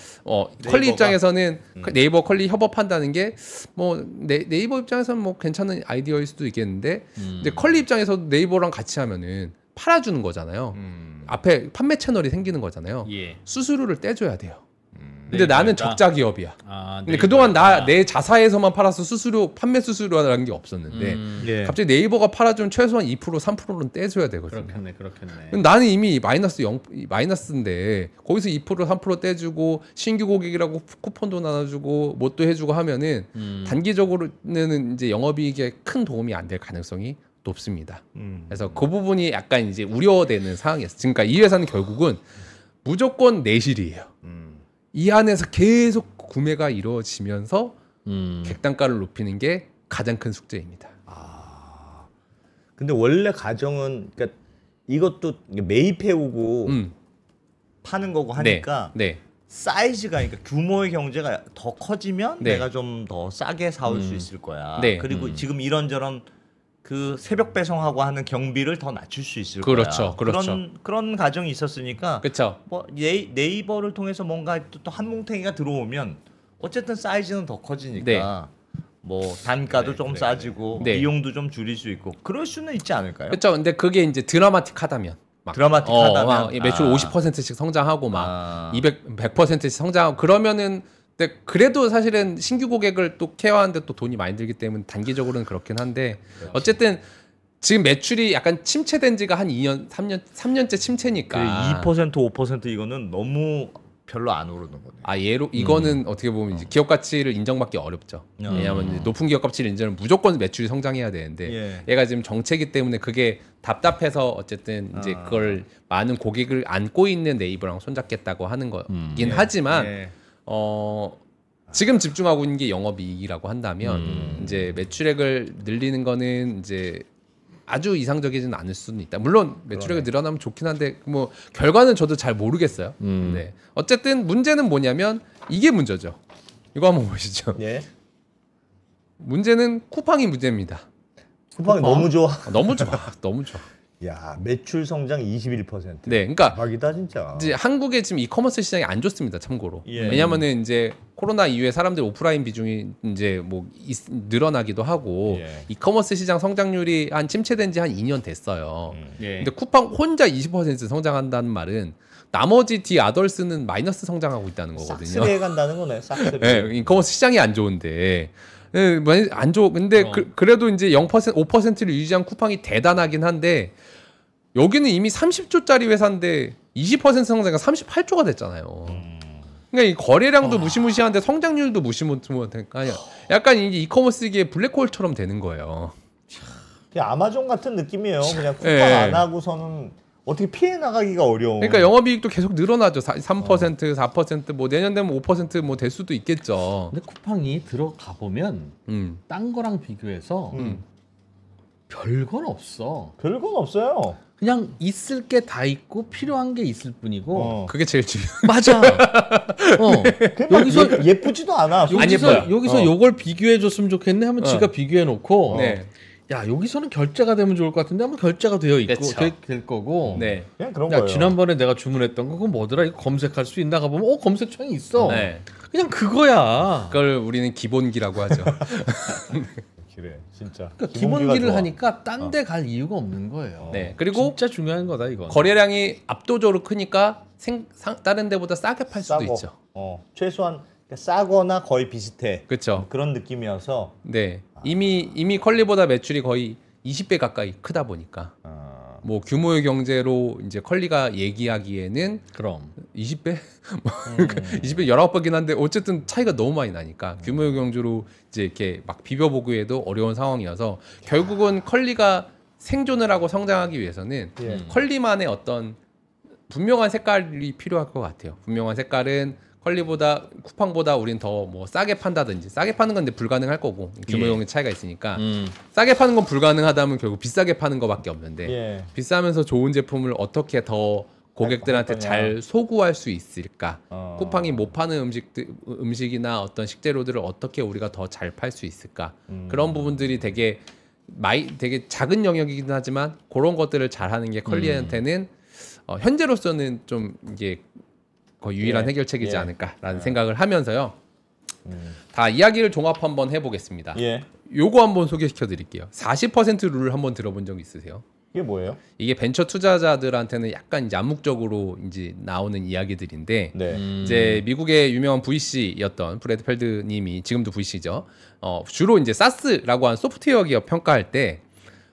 컬리 입장에서는 네이버 컬리 협업한다는 게 뭐 네이버 입장에서는 뭐 괜찮은 아이디어일 수도 있겠는데 근데 컬리 입장에서도 네이버랑 같이 하면은 팔아주는 거잖아요. 앞에 판매 채널이 생기는 거잖아요. 수수료를 떼줘야 돼요. 근데 나는 적자 기업이야. 근데 그동안 내 자사에서만 팔아서 판매 수수료라는 게 없었는데 갑자기 네이버가 팔아주면 최소한 2% 3%는 떼줘야 되거든요. 그렇겠네. 나는 이미 마이너스인데 거기서 2% 3% 떼주고 신규 고객이라고 쿠폰도 나눠주고 뭐 또 해주고 하면은 단기적으로는 이제 영업이익에 큰 도움이 안 될 가능성이 높습니다. 그래서 그 부분이 약간 이제 우려되는 상황이었어요. 그러니까 이 회사는 결국은 무조건 내실이에요. 이 안에서 계속 구매가 이루어지면서 객단가를 높이는 게 가장 큰 숙제입니다. 근데 원래 가정은 그러니까 이것도 매입해오고 파는 거고 하니까 사이즈가 그러니까 규모의 경제가 더 커지면 내가 좀 더 싸게 사올 수 있을 거야. 그리고 지금 이런저런 그 새벽 배송하고 하는 경비를 더 낮출 수 있을 거야. 그런 가정이 있었으니까. 뭐 네이버를 통해서 뭔가 또 한 뭉탱이가 들어오면 어쨌든 사이즈는 더 커지니까 뭐 단가도 좀 싸지고 비용도 좀 줄일 수 있고 그럴 수는 있지 않을까요? 그렇죠. 근데 그게 이제 드라마틱하다면 매출 50%씩 성장하고 막 100%씩 성장하고 그러면은 근데 그래도 사실은 신규 고객을 또 케어하는데 또 돈이 많이 들기 때문에 단기적으로는 그렇긴 한데 어쨌든 지금 매출이 약간 침체된 지가 한 2년, 3년째 침체니까 2% 5% 이거는 너무 별로 안 오르는 거네. 이거는 어떻게 보면 이제 기업 가치를 인정받기 어렵죠. 왜냐하면 이제 높은 기업 가치를 인정은 무조건 매출이 성장해야 되는데 얘가 지금 정체기 때문에 그게 답답해서 어쨌든 이제 그걸 많은 고객을 안고 있는 네이버랑 손잡겠다고 하는 거긴 하지만 지금 집중하고 있는 게 영업이익이라고 한다면 이제 매출액을 늘리는 거는 이제 아주 이상적이지는 않을 수는 있다. 물론 매출액이 늘어나면 좋긴 한데 뭐 결과는 저도 잘 모르겠어요. 네. 어쨌든 문제는 뭐냐면 이게 문제죠. 이거 한번 보시죠. 예. 문제는 쿠팡이 문제입니다. 쿠팡이 너무 좋아. 너무 좋아. 너무 좋아. 야, 매출 성장 21%. 네, 그러니까 대박이다 진짜. 이제 한국의 지금 이커머스 시장이 안 좋습니다. 참고로. 예. 왜냐면은 이제 코로나 이후에 사람들 오프라인 비중이 이제 뭐 늘어나기도 하고 예. 이커머스 시장 성장률이 한 침체된 지 한 2년 됐어요. 예. 근데 쿠팡 혼자 20% 성장한다는 말은 나머지 디아덜스는 마이너스 성장하고 있다는 거거든요. 싹쓸이해 간다는 거네. 싹쓸이. 네, 이커머스 시장이 안 좋은데. 네, 안 좋. 근데 그래도 이제 0% 5%를 유지한 쿠팡이 대단하긴 한데 여기는 이미 30조짜리 회사인데 20% 성장가 38조가 됐잖아요. 그러니까 이 거래량도 무시무시한데 성장률도 무시무시하니까 약간 이제 이커머스계의 블랙홀처럼 되는 거예요. 그냥 아마존 같은 느낌이에요. 그냥 쿠팡 네. 안 하고서는 어떻게 피해 나가기가 어려워. 그러니까 영업이익도 계속 늘어나죠. 3%, 4%뭐 내년 되면 5% 될 수도 있겠죠. 근데 쿠팡이 들어가 보면 딴 거랑 비교해서 별건 없어. 별건 없어요. 그냥 있을 게 다 있고 필요한 게 있을 뿐이고. 그게 제일 중요해. 맞아. 여기서 예쁘지도 않아. 여기서 요걸 비교해 줬으면 좋겠네 하면 지가 비교해 놓고 네. 야, 여기서는 결제가 되면 좋을 것 같은데 하면 결제가 되어 있고 그쵸. 될 거고. 네. 그냥 그런 야, 거예요. 지난번에 내가 주문했던 거 그거 뭐더라? 이거 검색할 수 있나 가보면 검색창이 있어. 네. 그냥 그거야. 그걸 우리는 기본기라고 하죠. 그래, 진짜. 그러니까 기본기를 하니까 딴 데 갈 이유가 없는 거예요. 네. 그리고 진짜 중요한 거다 이거. 거래량이 압도적으로 크니까 다른 데보다 싸게 팔 수도 있죠. 최소한 싸거나 거의 비슷해. 그렇죠. 그런 느낌이어서. 네. 이미 컬리보다 매출이 거의 20배 가까이 크다 보니까 뭐 규모의 경제로 이제 컬리가 얘기하기에는 그럼 20배? 20배 19배긴 한데 어쨌든 차이가 너무 많이 나니까 규모의 경제로 이제 이렇게 막 비벼보기에도 어려운 상황이어서 결국은 컬리가 생존을 하고 성장하기 위해서는 컬리만의 어떤 분명한 색깔이 필요할 것 같아요. 분명한 색깔은 컬리보다 쿠팡보다 우린 더 뭐 싸게 판다든지 싸게 파는 건 근데 불가능할 거고 규모용의 차이가 있으니까 싸게 파는 건 불가능하다면 결국 비싸게 파는 거밖에 없는데 비싸면서 좋은 제품을 어떻게 더 고객들한테 잘 소구할 수 있을까? 쿠팡이 못 파는 음식이나 어떤 식재료들을 어떻게 우리가 더 잘 팔 수 있을까? 그런 부분들이 되게 작은 영역이긴 하지만 그런 것들을 잘하는 게 컬리한테는 현재로서는 좀 이게 거의 유일한 해결책이지 않을까라는 생각을 하면서요. 다 이야기를 종합 한번 해보겠습니다. 요거 한번 소개시켜 드릴게요. 40% 룰을 한번 들어본 적 있으세요? 이게 뭐예요? 이게 벤처 투자자들한테는 약간 이제 암묵적으로 이제 나오는 이야기들인데 이제 미국의 유명한 VC였던 브래드 펠드님이 지금도 VC죠. 주로 이제 사스라고 하는 소프트웨어 기업 평가할 때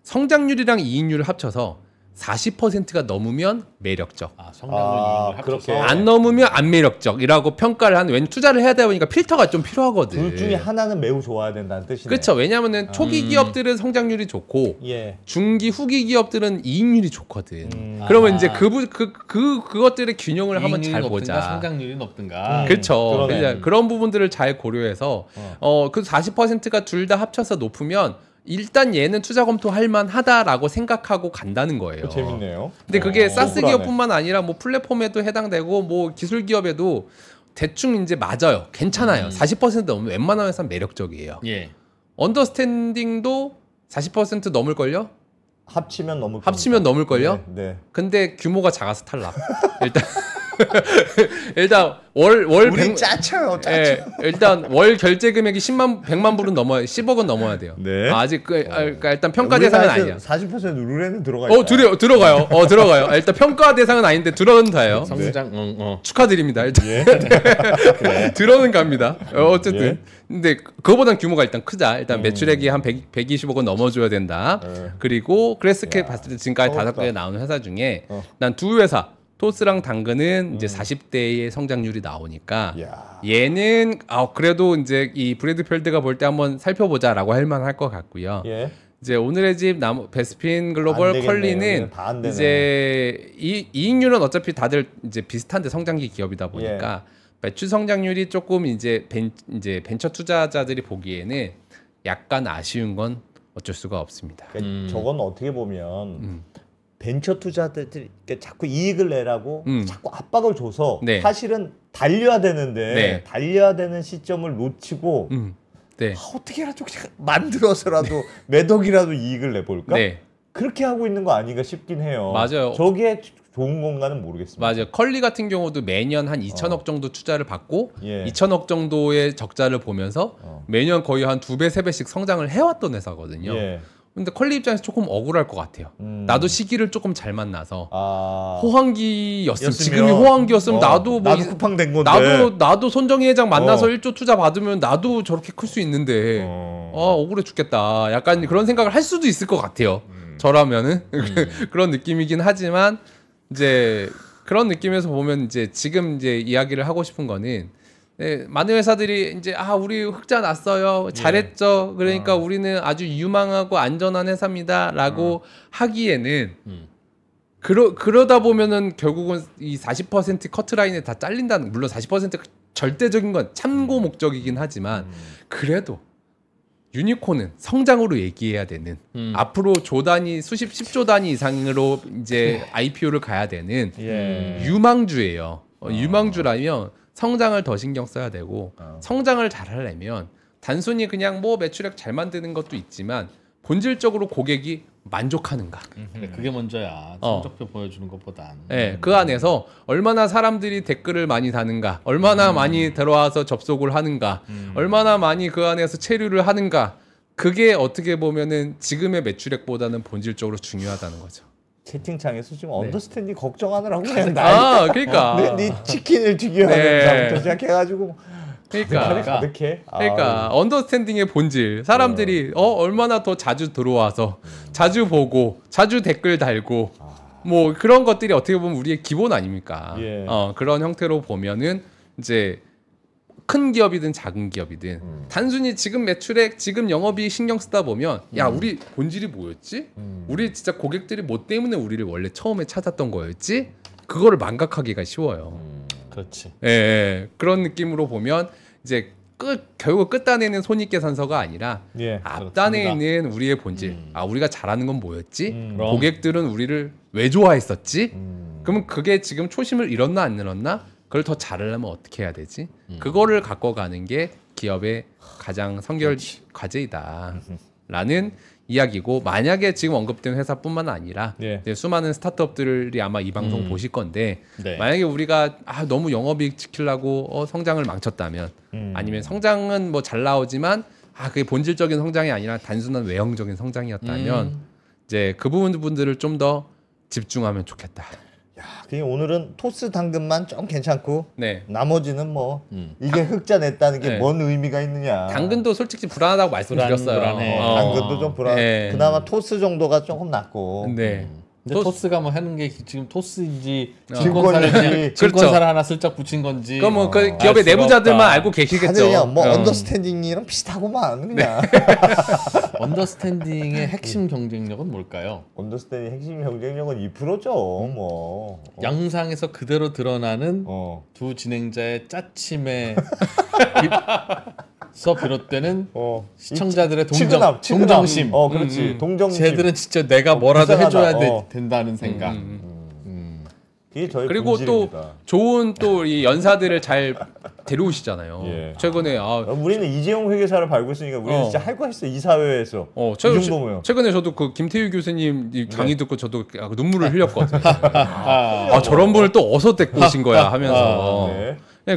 성장률이랑 이익률을 합쳐서 40%가 넘으면 매력적. 성장률 이익을 그렇게. 합쳐서 안 넘으면 안 매력적이라고 평가를 하는. 왠 투자를 해야 되다 보니까 필터가 좀 필요하거든. 둘 중에 하나는 매우 좋아야 된다는 뜻이네요. 그렇죠. 왜냐하면은 초기 기업들은 성장률이 좋고 중기 후기 기업들은 이익률이 좋거든. 그러면 이제 그것들의 균형을 한번 잘 보자. 성장률이 높든가. 그렇죠. 그런 부분들을 잘 고려해서 그 40%가 둘 다 합쳐서 높으면 일단 얘는 투자 검토할 만하다라고 생각하고 간다는 거예요. 재밌네요. 근데 그게 사스 기업뿐만 아니라 뭐 플랫폼에도 해당되고 뭐 기술 기업에도 대충 이제 맞아요. 괜찮아요. 40% 넘으면 웬만한 회사는 매력적이에요. 언더스탠딩도 40% 넘을걸요? 합치면 넘을걸요? 네. 근데 규모가 작아서 탈락. 일단 월 우리 짜쳐요. 일단 월 결제 금액이 100만 불은 넘어야 10억은 넘어야 돼요. 네. 아직 그러니까 일단 평가 대상은 아니야. 40% 룰에는 들어가 있다. 들어가요. 일단 평가 대상은 아닌데 들어가요. 성장 축하드립니다. 일단 들어는 갑니다. 어쨌든 근데 그거보단 규모가 일단 크자. 일단 매출액이 한 120억은 넘어줘야 된다. 그리고 그래스케 봤을 때 지금까지 5개 나오는 회사 중에 난 두 회사 토스랑 당근은 이제 40대의 성장률이 나오니까 얘는 그래도 이제 이 브래드 펠드가 볼 때 한번 살펴보자라고 할 만할 것 같고요. 이제 오늘의 집 베스핀 글로벌 컬리는 이제 이익률은 어차피 다들 이제 비슷한데 성장기 기업이다 보니까 매출 성장률이 조금 이제 벤처 투자자들이 보기에는 약간 아쉬운 건 어쩔 수가 없습니다. 그러니까 저건 어떻게 보면 벤처 투자자들이 자꾸 이익을 내라고 자꾸 압박을 줘서 네. 사실은 달려야 되는데 네. 달려야 되는 시점을 놓치고 네. 어떻게라도 만들어서라도 몇 억이라도 이익을 내볼까? 네. 그렇게 하고 있는 거 아닌가 싶긴 해요. 맞아요. 저게 좋은 건가는 모르겠습니다. 맞아요. 컬리 같은 경우도 매년 한 2천억 정도 투자를 받고 예. 2천억 정도의 적자를 보면서 매년 거의 한 2배, 3배씩 성장을 해왔던 회사거든요. 예. 근데 컬리 입장에서 조금 억울할 것 같아요. 나도 시기를 조금 잘 만나서 호황기였으면 지금이 호황기였으면 나도 쿠팡 된 건데 나도 손정희 회장 만나서 1조 투자 받으면 나도 저렇게 클 수 있는데 억울해 죽겠다. 약간 그런 생각을 할 수도 있을 것 같아요. 저라면은 그런 느낌이긴 하지만 이제 그런 느낌에서 보면 이제 지금 이제 이야기를 하고 싶은 거는 네, 많은 회사들이 이제 우리 흑자 났어요. 잘했죠. 그러니까 우리는 아주 유망하고 안전한 회사입니다라고 하기에는 그러다 보면은 결국은 이 40% 커트라인에 다 잘린다는, 물론 40%가 절대적인 건 참고 목적이긴 하지만 그래도 유니콘은 성장으로 얘기해야 되는 앞으로 조 단위 수십 10조 단위 이상으로 이제 IPO를 가야 되는 유망주예요. 유망주라면 성장을 더 신경 써야 되고 성장을 잘 하려면 단순히 그냥 뭐 매출액 잘 만드는 것도 있지만 본질적으로 고객이 만족하는가. 그게 먼저야. 성적표 보여주는 것보단. 네, 그 안에서 얼마나 사람들이 댓글을 많이 다는가, 얼마나 많이 들어와서 접속을 하는가, 얼마나 많이 그 안에서 체류를 하는가. 그게 어떻게 보면은 지금의 매출액보다는 본질적으로 중요하다는 거죠. 채팅창에서 지금 언더스탠딩 걱정하느라고 그냥 그러니까 네 치킨을 튀겨야부터 시작해가지고 그러니까 언더스탠딩의 본질, 사람들이 얼마나 더 자주 들어와서 자주 보고 자주 댓글 달고 뭐 그런 것들이 어떻게 보면 우리의 기본 아닙니까? 그런 형태로 보면은 이제 큰 기업이든 작은 기업이든 단순히 지금 매출액, 지금 영업이익 신경 쓰다 보면 야, 우리 본질이 뭐였지? 우리 진짜 고객들이 뭐 때문에 우리를 원래 처음에 찾았던 거였지? 그거를 망각하기가 쉬워요. 그렇지. 예, 그런 느낌으로 보면 이제 결국 끝단에는 손익계산서가 아니라 앞단에는 우리의 본질. 우리가 잘하는 건 뭐였지? 고객들은 우리를 왜 좋아했었지? 그러면 그게 지금 초심을 잃었나 안 잃었나? 그걸 더 잘하려면 어떻게 해야 되지? 그거를 갖고 가는 게 기업의 가장 성결 과제이다라는 이야기고, 만약에 지금 언급된 회사뿐만 아니라 수많은 스타트업들이 아마 이 방송 보실 건데 만약에 우리가 너무 영업이익 지키려고 성장을 망쳤다면, 아니면 성장은 뭐 잘 나오지만 그게 본질적인 성장이 아니라 단순한 외형적인 성장이었다면 이제 그 부분들을 좀 더 집중하면 좋겠다. 그냥 오늘은 토스 당근만 좀 괜찮고 나머지는 뭐 이게 흑자 냈다는 게 뭔 의미가 있느냐. 당근도 솔직히 불안하다고 말씀드렸어요. 당근도 좀 불안. 그나마 토스 정도가 조금 낫고. 근데 토스가 뭐 하는 게 지금 토스인지 증권사를 하나 슬쩍 붙인 건지. 그럼 뭐 그 기업의 내부자들만 알고 계시겠죠. 그냥 뭐 언더스탠딩이랑 비슷하고만 그냥. 언더스탠딩의 핵심 경쟁력은 뭘까요? 언더스탠딩 핵심 경쟁력은 2%죠. 뭐 영상에서 그대로 드러나는 두 진행자의 짜침에 서 비롯되는 시청자들의 동정심. 그렇지. 동정심. 쟤들은 진짜 내가 뭐라도 해줘야 된다는 생각. 그리고 또 좋은 또 이 연사들을 잘 데려오시잖아요. 최근에 우리는 이재용 회계사를 밟고 있으니까 우리는 진짜 할 거 했어. 이 사회에서. 이 정도면. 최근에 저도 그 김태유 교수님 강의 듣고 저도 눈물을 흘렸거든요. 저런 분을 또 어디서 데리고 오신 거야 하면서.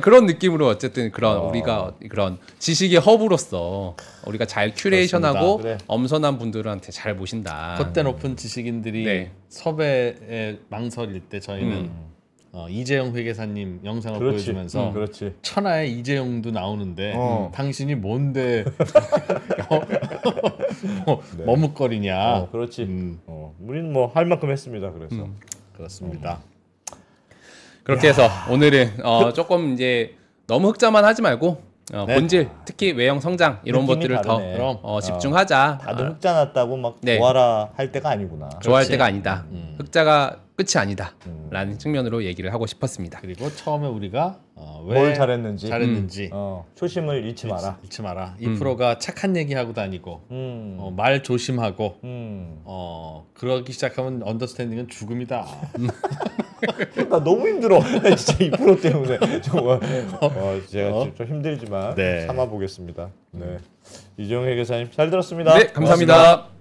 그런 느낌으로 어쨌든 우리가 그런 지식의 허브로서 우리가 잘 큐레이션하고 엄선한 분들한테 잘 모신다. 콧대 높은 지식인들이 섭외에 망설일 때 저희는 이재용 회계사님 영상을 보여주면서 천하의 이재용도 나오는데 당신이 뭔데 머뭇거리냐. 그렇지. 우리는 뭐 할 만큼 했습니다. 그래서 그렇습니다. 그렇게 해서 오늘은 조금 이제 너무 흑자만 하지 말고 본질, 특히 외형 성장 이런 것들을 더 집중하자. 다들 흑자 났다고 막 좋아라 할 때가 아니구나. 좋아할 때가 아니다. 흑자가 끝이 아니다. 라는 측면으로 얘기를 하고 싶었습니다. 그리고 처음에 우리가 뭘 잘했는지 초심을 잃지 마라. 이 프로가 착한 얘기하고 다니고 말 조심하고 그러기 시작하면 언더스탠딩은 죽음이다. 나 너무 힘들어. 진짜 이 프로 때문에 정말 제가 좀 힘들지만 참아보겠습니다. 네. 이종혜 회계사님 잘 들었습니다. 네, 감사합니다. 고맙습니다.